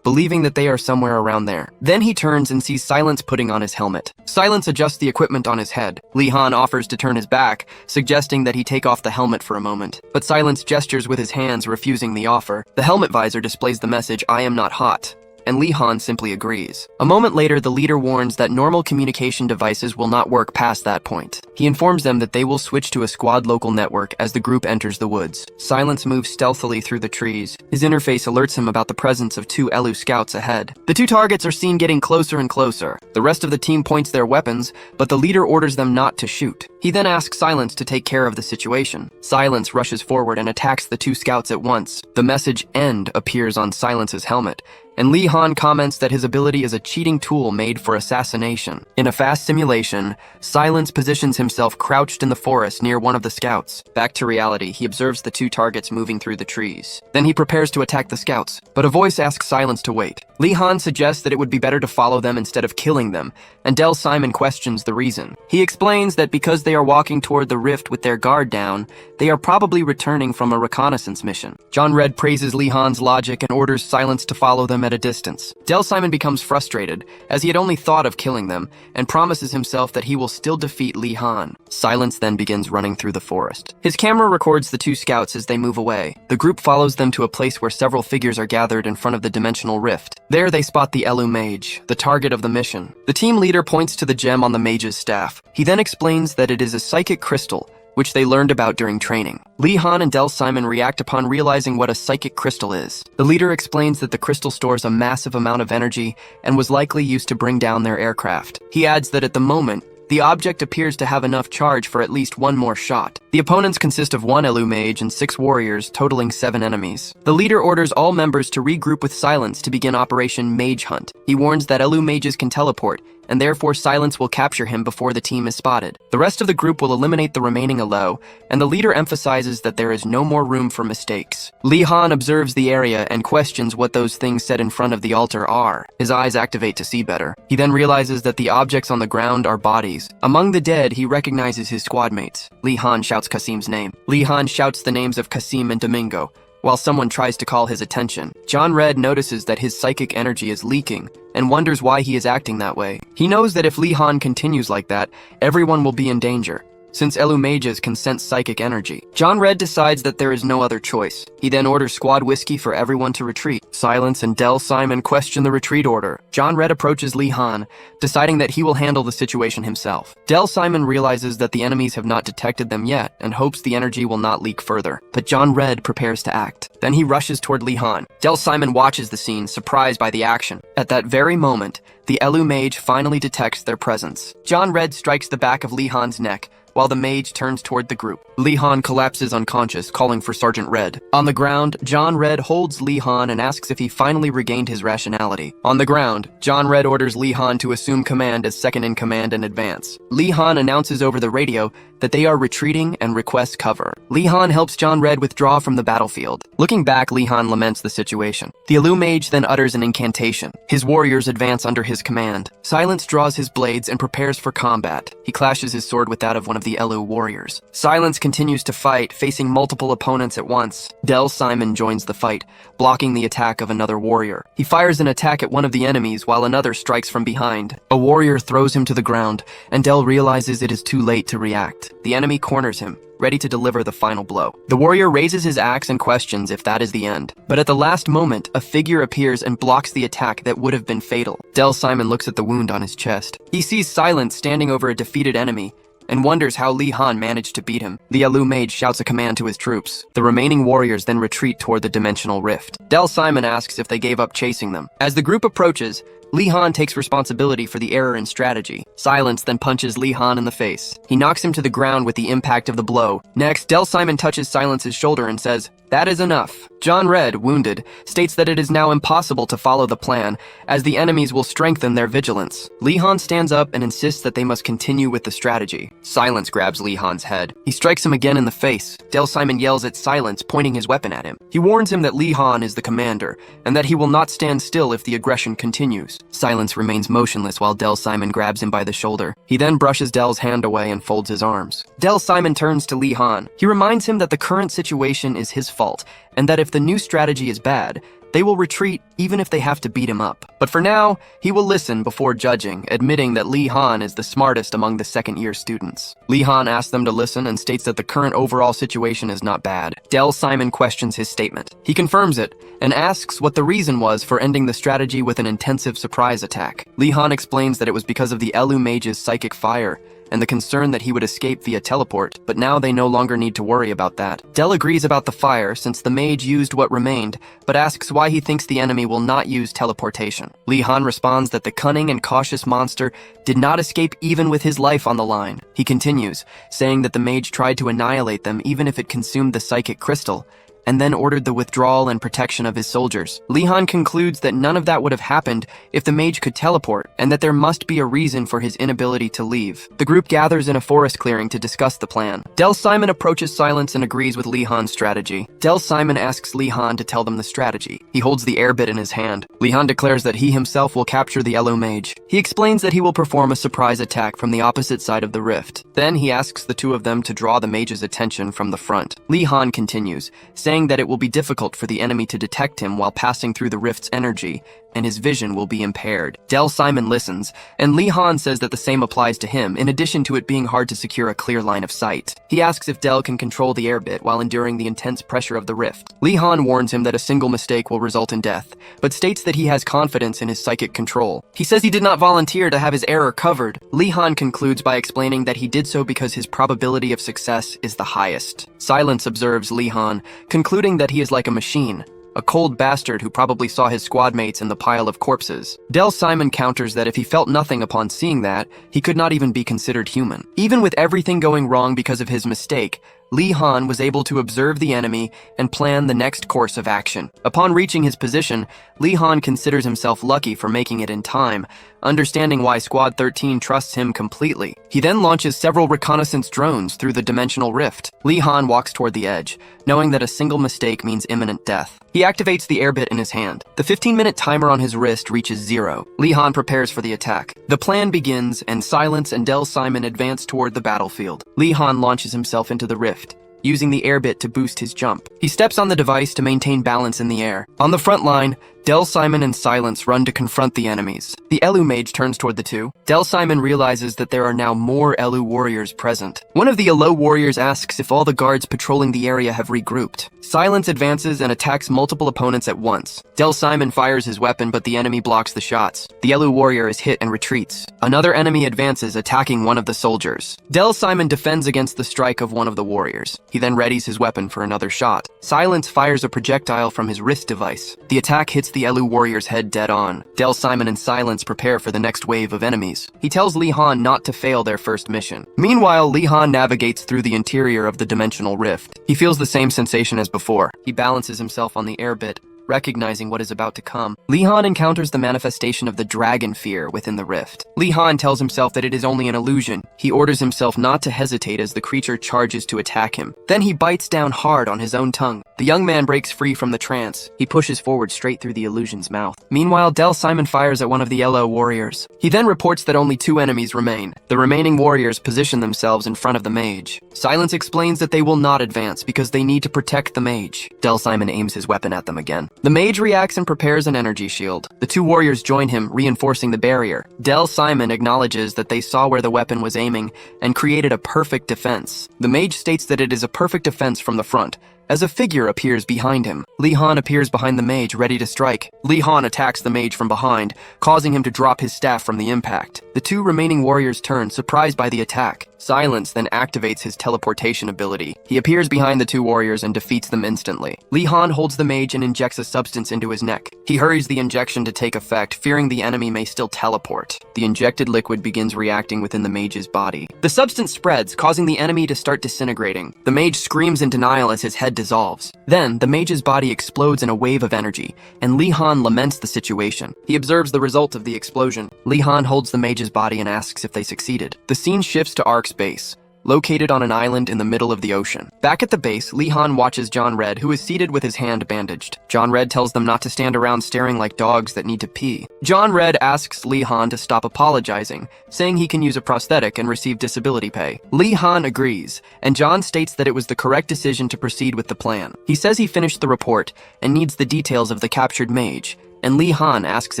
believing that they are somewhere around there. Then he turns and sees Silence putting on his helmet. Silence adjusts the equipment on his head. Lee Han offers to turn his back, suggesting that he take off the helmet for a moment. But Silence gestures with his hands, refusing the offer. The helmet visor displays the message, "I am not hot," and Lee Han simply agrees. A moment later, the leader warns that normal communication devices will not work past that point. He informs them that they will switch to a squad local network as the group enters the woods. Silence moves stealthily through the trees. His interface alerts him about the presence of 2 Elu scouts ahead. The 2 targets are seen getting closer and closer. The rest of the team points their weapons, but the leader orders them not to shoot. He then asks Silence to take care of the situation. Silence rushes forward and attacks the 2 scouts at once. The message "End" appears on Silence's helmet, and Lee Han comments that his ability is a cheating tool made for assassination. In a fast simulation, Silence positions himself crouched in the forest near one of the scouts. Back to reality, he observes the 2 targets moving through the trees. Then he prepares to attack the scouts, but a voice asks Silence to wait. Lee Han suggests that it would be better to follow them instead of killing them, and Del Simon questions the reason. He explains that because they are walking toward the rift with their guard down, they are probably returning from a reconnaissance mission. John Red praises Lee Han's logic and orders Silence to follow them at a distance. Del Simon becomes frustrated, as he had only thought of killing them, and promises himself that he will still defeat Lee Han. Silence then begins running through the forest. His camera records the 2 scouts as they move away. The group follows them to a place where several figures are gathered in front of the dimensional rift. There they spot the Elu mage, the target of the mission. The team leader points to the gem on the mage's staff. He then explains that it is a psychic crystal, which they learned about during training. Lee Han and Del Simon react upon realizing what a psychic crystal is. The leader explains that the crystal stores a massive amount of energy and was likely used to bring down their aircraft. He adds that at the moment, the object appears to have enough charge for at least one more shot. The opponents consist of 1 Elu mage and 6 warriors, totaling 7 enemies. The leader orders all members to regroup with Silence to begin Operation Mage Hunt. He warns that Elu mages can teleport, and therefore Silence will capture him before the team is spotted. The rest of the group will eliminate the remaining Elu, and the leader emphasizes that there is no more room for mistakes. Lee Han observes the area and questions what those things set in front of the altar are. His eyes activate to see better. He then realizes that the objects on the ground are bodies. Among the dead, he recognizes his squad mates. Lee Han shouts Kasim's name. Lee Han shouts the names of Kasim and Domingo, while someone tries to call his attention. John Red notices that his psychic energy is leaking and wonders why he is acting that way. He knows that if Lee Han continues like that, everyone will be in danger, since Elu mages can sense psychic energy. John Red decides that there is no other choice. He then orders squad whiskey for everyone to retreat. Silence and Del Simon question the retreat order. John Red approaches Lee Han, deciding that he will handle the situation himself. Del Simon realizes that the enemies have not detected them yet and hopes the energy will not leak further. But John Red prepares to act. Then he rushes toward Lee Han. Del Simon watches the scene, surprised by the action. At that very moment, the Elu mage finally detects their presence. John Red strikes the back of Lee Han's neck, while the mage turns toward the group. Lee Han collapses unconscious, calling for Sergeant Red. On the ground, John Red holds Lee Han and asks if he finally regained his rationality. On the ground, John Red orders Lee Han to assume command as second-in-command and advance. Lee Han announces over the radio that they are retreating and requests cover. Lee Han helps John Red withdraw from the battlefield. Looking back, Lee Han laments the situation. The Elu mage then utters an incantation. His warriors advance under his command. Silence draws his blades and prepares for combat. He clashes his sword with that of one of the Elu warriors. Silence continues to fight, facing multiple opponents at once. Del Simon joins the fight, blocking the attack of another warrior. He fires an attack at one of the enemies while another strikes from behind. A warrior throws him to the ground, and Del realizes it is too late to react. The enemy corners him, ready to deliver the final blow. The warrior raises his axe and questions if that is the end. But at the last moment, a figure appears and blocks the attack that would have been fatal. Del Simon looks at the wound on his chest. He sees Silence standing over a defeated enemy, and wonders how Lee Han managed to beat him. The Elu mage shouts a command to his troops. The remaining warriors then retreat toward the dimensional rift. Del Simon asks if they gave up chasing them. As the group approaches, Lee Han takes responsibility for the error in strategy. Silence then punches Lee Han in the face. He knocks him to the ground with the impact of the blow. Next, Del Simon touches Silence's shoulder and says, "That is enough." John Red, wounded, states that it is now impossible to follow the plan, as the enemies will strengthen their vigilance. Lee Han stands up and insists that they must continue with the strategy. Silence grabs Lee Han's head. He strikes him again in the face. Del Simon yells at Silence, pointing his weapon at him. He warns him that Lee Han is the commander, and that he will not stand still if the aggression continues. Silence remains motionless while Del Simon grabs him by the shoulder. He then brushes Del's hand away and folds his arms. Del Simon turns to Lee Han. He reminds him that the current situation is his fault, and that if the new strategy is bad, they will retreat even if they have to beat him up. But for now, he will listen before judging, admitting that Lee Han is the smartest among the second-year students. Lee Han asks them to listen and states that the current overall situation is not bad. Del Simon questions his statement. He confirms it and asks what the reason was for ending the strategy with an intensive surprise attack. Lee Han explains that it was because of the Elu mage's psychic fire and the concern that he would escape via teleport, but now they no longer need to worry about that. Del agrees about the fire since the mage used what remained, but asks why he thinks the enemy will not use teleportation. Lee Han responds that the cunning and cautious monster did not escape even with his life on the line. He continues, saying that the mage tried to annihilate them even if it consumed the psychic crystal, and then ordered the withdrawal and protection of his soldiers. Lee Han concludes that none of that would have happened if the mage could teleport, and that there must be a reason for his inability to leave. The group gathers in a forest clearing to discuss the plan. Del Simon approaches Silence and agrees with Lee Han's strategy. Del Simon asks Lee Han to tell them the strategy. He holds the air bit in his hand. Lee Han declares that he himself will capture the Elu mage. He explains that he will perform a surprise attack from the opposite side of the rift. Then he asks the two of them to draw the mage's attention from the front. Lee Han continues, saying that it will be difficult for the enemy to detect him while passing through the rift's energy, and his vision will be impaired. Del Simon listens, and Lee Han says that the same applies to him, in addition to it being hard to secure a clear line of sight. He asks if Del can control the air bit while enduring the intense pressure of the rift. Lee Han warns him that a single mistake will result in death, but states that he has confidence in his psychic control. He says he did not volunteer to have his error covered. Lee Han concludes by explaining that he did so because his probability of success is the highest. Silence observes Lee Han, concluding that he is like a machine, a cold bastard who probably saw his squad mates in the pile of corpses. Del Simon counters that if he felt nothing upon seeing that, he could not even be considered human. Even with everything going wrong because of his mistake, Lee Han was able to observe the enemy and plan the next course of action. Upon reaching his position, Lee Han considers himself lucky for making it in time, understanding why Squad 13 trusts him completely. He then launches several reconnaissance drones through the dimensional rift. Lee Han walks toward the edge, knowing that a single mistake means imminent death. He activates the air bit in his hand. The 15-minute timer on his wrist reaches 0. Lee Han prepares for the attack. The plan begins, and Silence and Del Simon advance toward the battlefield. Lee Han launches himself into the rift, using the air bit to boost his jump. He steps on the device to maintain balance in the air. On the front line, Del Simon and Silence run to confront the enemies. The Elu mage turns toward the two. Del Simon realizes that there are now more Elu warriors present. One of the Elu warriors asks if all the guards patrolling the area have regrouped. Silence advances and attacks multiple opponents at once. Del Simon fires his weapon, but the enemy blocks the shots. The Elu warrior is hit and retreats. Another enemy advances, attacking one of the soldiers. Del Simon defends against the strike of one of the warriors. He then readies his weapon for another shot. Silence fires a projectile from his wrist device. The attack hits the Elu warrior's head dead on. Del Simon and Silence prepare for the next wave of enemies. He tells Lee Han not to fail their first mission. Meanwhile, Lee Han navigates through the interior of the dimensional rift. He feels the same sensation as before. He balances himself on the air bit, recognizing what is about to come. Lee Han encounters the manifestation of the dragon fear within the rift. Lee Han tells himself that it is only an illusion. He orders himself not to hesitate as the creature charges to attack him. Then he bites down hard on his own tongue. The young man breaks free from the trance. He pushes forward straight through the illusion's mouth. Meanwhile, Del Simon fires at one of the yellow warriors. He then reports that only 2 enemies remain. The remaining warriors position themselves in front of the mage. Silence explains that they will not advance because they need to protect the mage. Del Simon aims his weapon at them again. The mage reacts and prepares an energy shield. The 2 warriors join him, reinforcing the barrier. Del Simon acknowledges that they saw where the weapon was aiming and created a perfect defense. The mage states that it is a perfect defense from the front, as a figure appears behind him. Lee Han appears behind the mage, ready to strike. Lee Han attacks the mage from behind, causing him to drop his staff from the impact. The 2 remaining warriors turn, surprised by the attack. Silence then activates his teleportation ability. He appears behind the 2 warriors and defeats them instantly. Lee Han holds the mage and injects a substance into his neck. He hurries the injection to take effect, fearing the enemy may still teleport. The injected liquid begins reacting within the mage's body. The substance spreads, causing the enemy to start disintegrating. The mage screams in denial as his head dissolves. Then, the mage's body explodes in a wave of energy, and Lee Han laments the situation. He observes the result of the explosion. Lee Han holds the mage's body and asks if they succeeded. The scene shifts to Ark's base, located on an island in the middle of the ocean. Back at the base, Lee Han watches John Red, who is seated with his hand bandaged. John Red tells them not to stand around staring like dogs that need to pee. John Red asks Lee Han to stop apologizing, saying he can use a prosthetic and receive disability pay. Lee Han agrees, and John states that it was the correct decision to proceed with the plan. He says he finished the report and needs the details of the captured mage, and Lee Han asks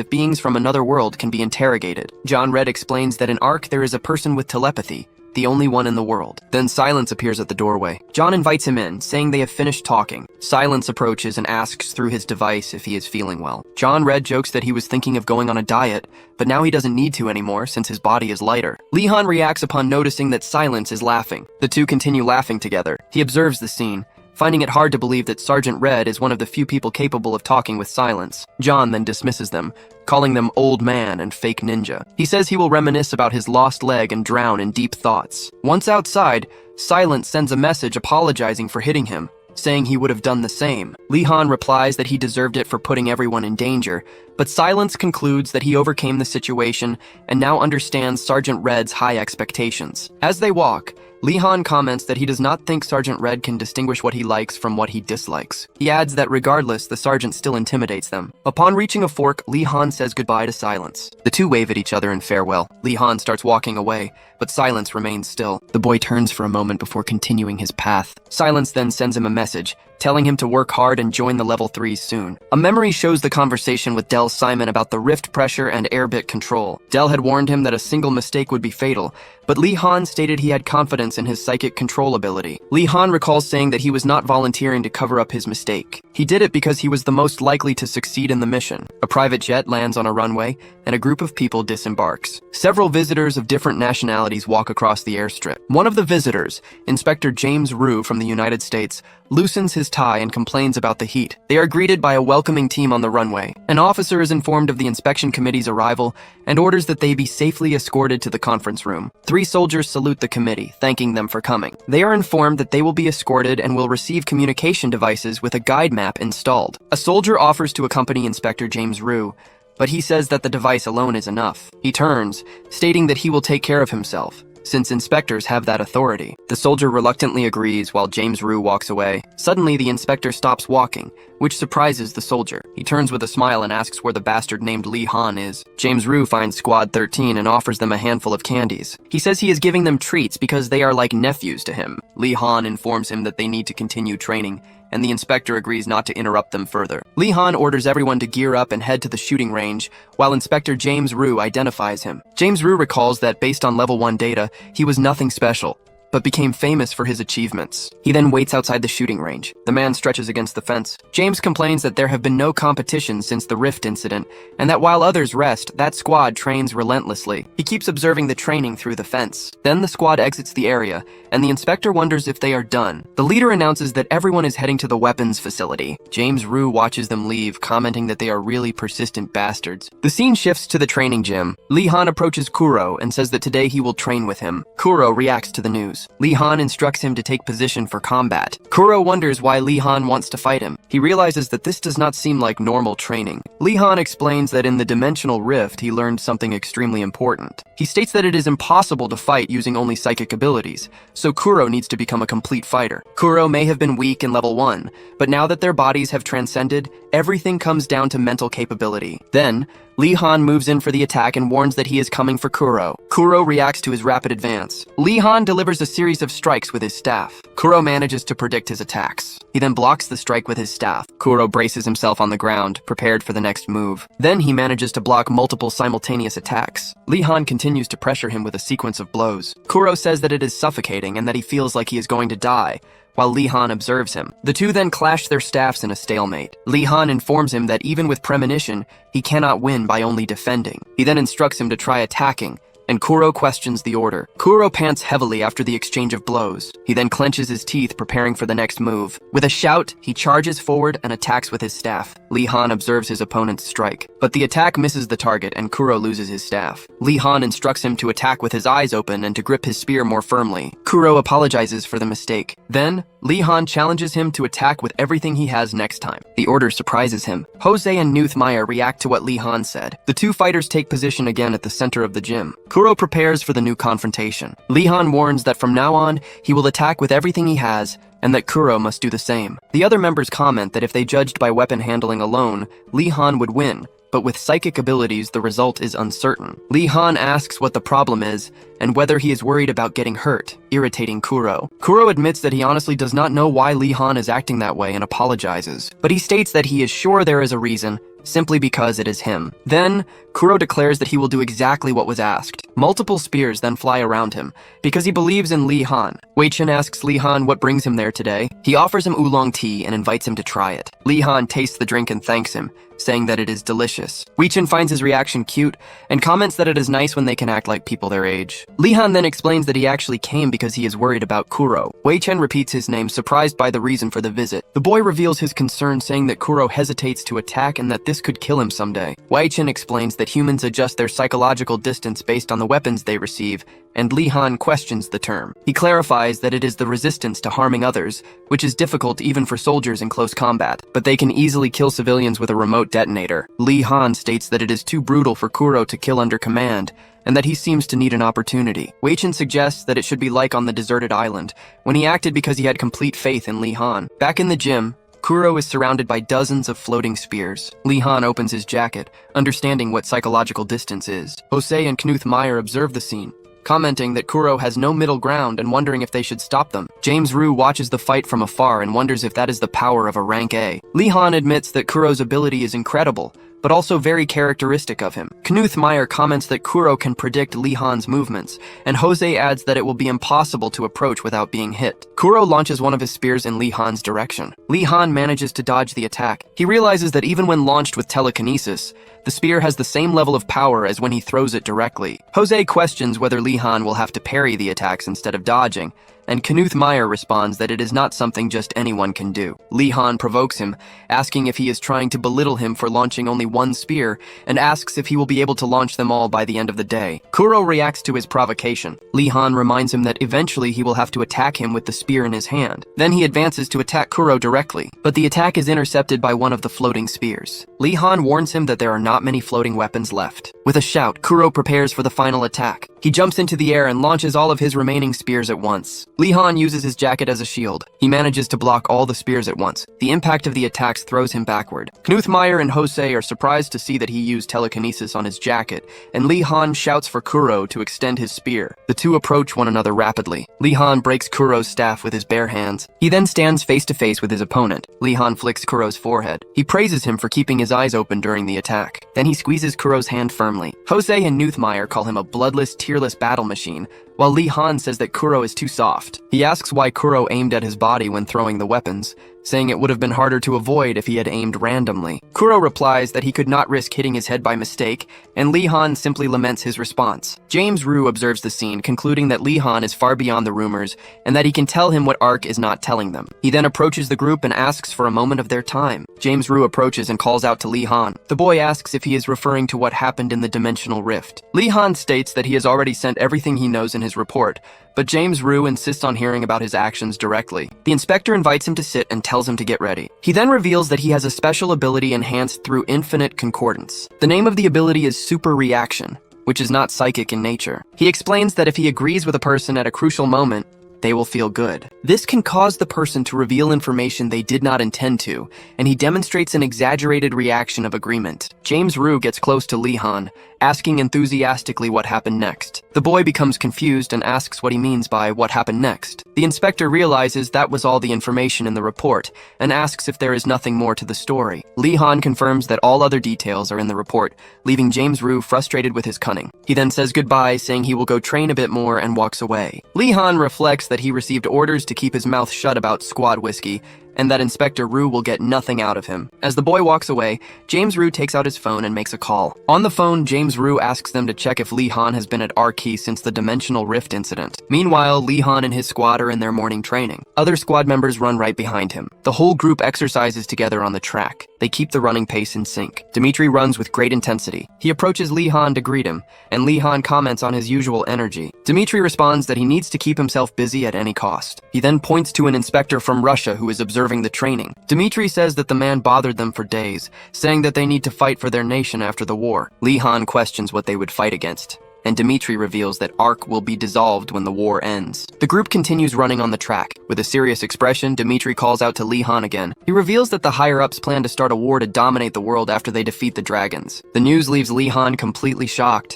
if beings from another world can be interrogated. John Red explains that in Ark there is a person with telepathy, the only one in the world. Then Silence appears at the doorway. John invites him in, saying they have finished talking. Silence approaches and asks through his device if he is feeling well. John Red jokes that he was thinking of going on a diet, but now he doesn't need to anymore since his body is lighter. Lee Han reacts upon noticing that Silence is laughing. The 2 continue laughing together. He observes the scene, finding it hard to believe that Sergeant Red is one of the few people capable of talking with Silence. John then dismisses them, calling them old man and fake ninja. He says he will reminisce about his lost leg and drown in deep thoughts. Once outside, Silence sends a message apologizing for hitting him, saying he would have done the same. Lee Han replies that he deserved it for putting everyone in danger, but Silence concludes that he overcame the situation and now understands Sergeant Red's high expectations. As they walk, Lee Han comments that he does not think Sergeant Red can distinguish what he likes from what he dislikes. He adds that regardless, the sergeant still intimidates them. Upon reaching a fork, Lee Han says goodbye to Silence. The 2 wave at each other in farewell. Lee Han starts walking away, but Silence remains still. The boy turns for a moment before continuing his path. Silence then sends him a message, telling him to work hard and join the level 3s soon. A memory shows the conversation with Dell Simon about the rift pressure and air bit control. Dell had warned him that a single mistake would be fatal, but Lee Han stated he had confidence in his psychic control ability. Lee Han recalls saying that he was not volunteering to cover up his mistake. He did it because he was the most likely to succeed in the mission. A private jet lands on a runway, and a group of people disembarks. Several visitors of different nationalities walk across the airstrip. One of the visitors, Inspector James Rue from the United States, loosens his tie and complains about the heat. They are greeted by a welcoming team on the runway. An officer is informed of the inspection committee's arrival and orders that they be safely escorted to the conference room. 3 soldiers salute the committee, thanking them for coming. They are informed that they will be escorted and will receive communication devices with a guide map installed. A soldier offers to accompany Inspector James Rue, but he says that the device alone is enough. He turns, stating that he will take care of himself, since inspectors have that authority. The soldier reluctantly agrees while James Rue walks away. Suddenly, the inspector stops walking, which surprises the soldier. He turns with a smile and asks where the bastard named Lee Han is. James Rue finds Squad 13 and offers them a handful of candies. He says he is giving them treats because they are like nephews to him. Lee Han informs him that they need to continue training, and the inspector agrees not to interrupt them further. Lee Han orders everyone to gear up and head to the shooting range, while Inspector James Rue identifies him. James Rue recalls that based on level 1 data, he was nothing special, but became famous for his achievements. He then waits outside the shooting range. The man stretches against the fence. James complains that there have been no competitions since the Rift incident, and that while others rest, that squad trains relentlessly. He keeps observing the training through the fence. Then the squad exits the area, and the inspector wonders if they are done. The leader announces that everyone is heading to the weapons facility. James Rue watches them leave, commenting that they are really persistent bastards. The scene shifts to the training gym. Lee Han approaches Kuro and says that today he will train with him. Kuro reacts to the news. Lee Han instructs him to take position for combat. Kuro wonders why Lee Han wants to fight him. He realizes that this does not seem like normal training. Lee Han explains that in the dimensional rift, he learned something extremely important. He states that it is impossible to fight using only psychic abilities, so Kuro needs to become a complete fighter. Kuro may have been weak in level 1, but now that their bodies have transcended, everything comes down to mental capability. Then, Lee Han moves in for the attack and warns that he is coming for Kuro. Kuro reacts to his rapid advance. Lee Han delivers a series of strikes with his staff. Kuro manages to predict his attacks. He then blocks the strike with his staff. Kuro braces himself on the ground, prepared for the next move. Then he manages to block multiple simultaneous attacks. Lee Han continues to pressure him with a sequence of blows. Kuro says that it is suffocating and that he feels like he is going to die, while Lee Han observes him. The two then clash their staffs in a stalemate. Lee Han informs him that even with premonition, he cannot win by only defending. He then instructs him to try attacking, and Kuro questions the order. Kuro pants heavily after the exchange of blows. He then clenches his teeth, preparing for the next move. With a shout, he charges forward and attacks with his staff. Lee Han observes his opponent's strike, but the attack misses the target and Kuro loses his staff. Lee Han instructs him to attack with his eyes open and to grip his spear more firmly. Kuro apologizes for the mistake. Then, Lee Han challenges him to attack with everything he has next time. The order surprises him. Jose and Nuthmaya react to what Lee Han said. The two fighters take position again at the center of the gym. Kuro prepares for the new confrontation. Lee Han warns that from now on, he will attack with everything he has, and that Kuro must do the same. The other members comment that if they judged by weapon handling alone, Lee Han would win, but with psychic abilities, the result is uncertain. Lee Han asks what the problem is, and whether he is worried about getting hurt, irritating Kuro. Kuro admits that he honestly does not know why Lee Han is acting that way and apologizes, but he states that he is sure there is a reason, simply because it is him. Then, Kuro declares that he will do exactly what was asked. Multiple spears then fly around him, because he believes in Lee Han. Wei Chen asks Lee Han what brings him there today. He offers him oolong tea and invites him to try it. Lee Han tastes the drink and thanks him, saying that it is delicious. Wei Chen finds his reaction cute, and comments that it is nice when they can act like people their age. Lee Han then explains that he actually came because he is worried about Kuro. Wei Chen repeats his name, surprised by the reason for the visit. The boy reveals his concern, saying that Kuro hesitates to attack and that this could kill him someday. Wei Chen explains that humans adjust their psychological distance based on the weapons they receive, and Lee Han questions the term. He clarifies that it is the resistance to harming others, which is difficult even for soldiers in close combat, but they can easily kill civilians with a remote detonator. Lee Han states that it is too brutal for Kuro to kill under command, and that he seems to need an opportunity. Wei Chen suggests that it should be like on the deserted island, when he acted because he had complete faith in Lee Han. Back in the gym, Kuro is surrounded by dozens of floating spears. Lee Han opens his jacket, understanding what psychological distance is. Jose and Knut Meyer observe the scene. commenting that Kuro has no middle ground and wondering if they should stop them. James Rue watches the fight from afar and wonders if that is the power of a rank A. Lee Han admits that Kuro's ability is incredible, but also very characteristic of him. Knuth Meyer comments that Kuro can predict Lee Han's movements, and Jose adds that it will be impossible to approach without being hit. Kuro launches one of his spears in Lee Han's direction. Lee Han manages to dodge the attack. He realizes that even when launched with telekinesis, the spear has the same level of power as when he throws it directly. Jose questions whether Lee Han will have to parry the attacks instead of dodging, and Knuth Meyer responds that it is not something just anyone can do. Lee Han provokes him, asking if he is trying to belittle him for launching only one spear, and asks if he will be able to launch them all by the end of the day. Kuro reacts to his provocation. Lee Han reminds him that eventually he will have to attack him with the spear in his hand. Then he advances to attack Kuro directly, but the attack is intercepted by one of the floating spears. Lee Han warns him that there are not many floating weapons left. With a shout, Kuro prepares for the final attack. He jumps into the air and launches all of his remaining spears at once. Lee Han uses his jacket as a shield. He manages to block all the spears at once. The impact of the attacks throws him backward. Knuth Meyer and Jose are surprised to see that he used telekinesis on his jacket, and Lee Han shouts for Kuro to extend his spear. The two approach one another rapidly. Lee Han breaks Kuro's staff with his bare hands. He then stands face to face with his opponent. Lee Han flicks Kuro's forehead. He praises him for keeping his eyes open during the attack. Then he squeezes Kuro's hand firmly. Jose and Knuth Meyer call him a bloodless, tearless battle machine, while Lee Han says that Kuro is too soft. He asks why Kuro aimed at his body when throwing the weapons, saying it would have been harder to avoid if he had aimed randomly. Kuro replies that he could not risk hitting his head by mistake, and Lee Han simply laments his response. James Rue observes the scene, concluding that Lee Han is far beyond the rumors, and that he can tell him what Ark is not telling them. He then approaches the group and asks for a moment of their time. James Rue approaches and calls out to Lee Han. The boy asks if he is referring to what happened in the dimensional rift. Lee Han states that he has already sent everything he knows in his report, but James Rue insists on hearing about his actions directly. The inspector invites him to sit and tells him to get ready. He then reveals that he has a special ability enhanced through infinite concordance. The name of the ability is super reaction, which is not psychic in nature. He explains that if he agrees with a person at a crucial moment, they will feel good. This can cause the person to reveal information they did not intend to, and he demonstrates an exaggerated reaction of agreement. James Rue gets close to Lee Han, asking enthusiastically what happened next. The boy becomes confused and asks what he means by what happened next. The inspector realizes that was all the information in the report, and asks if there is nothing more to the story. Lee Han confirms that all other details are in the report, leaving James Rue frustrated with his cunning. He then says goodbye, saying he will go train a bit more, and walks away. Lee Han reflects that he received orders to keep his mouth shut about squad whiskey, and that Inspector Rue will get nothing out of him. As the boy walks away, James Rue takes out his phone and makes a call. On the phone, James Rue asks them to check if Lee Han has been at Ark since the Dimensional Rift incident. Meanwhile, Lee Han and his squad are in their morning training. Other squad members run right behind him. The whole group exercises together on the track. They keep the running pace in sync. Dimitri runs with great intensity. He approaches Lee Han to greet him, and Lee Han comments on his usual energy. Dimitri responds that he needs to keep himself busy at any cost. He then points to an inspector from Russia who is observing the training. Dimitri says that the man bothered them for days, saying that they need to fight for their nation after the war. Lee Han questions what they would fight against, and Dimitri reveals that Ark will be dissolved when the war ends. The group continues running on the track. With a serious expression, Dimitri calls out to Lee Han again. He reveals that the higher-ups plan to start a war to dominate the world after they defeat the dragons. The news leaves Lee Han completely shocked.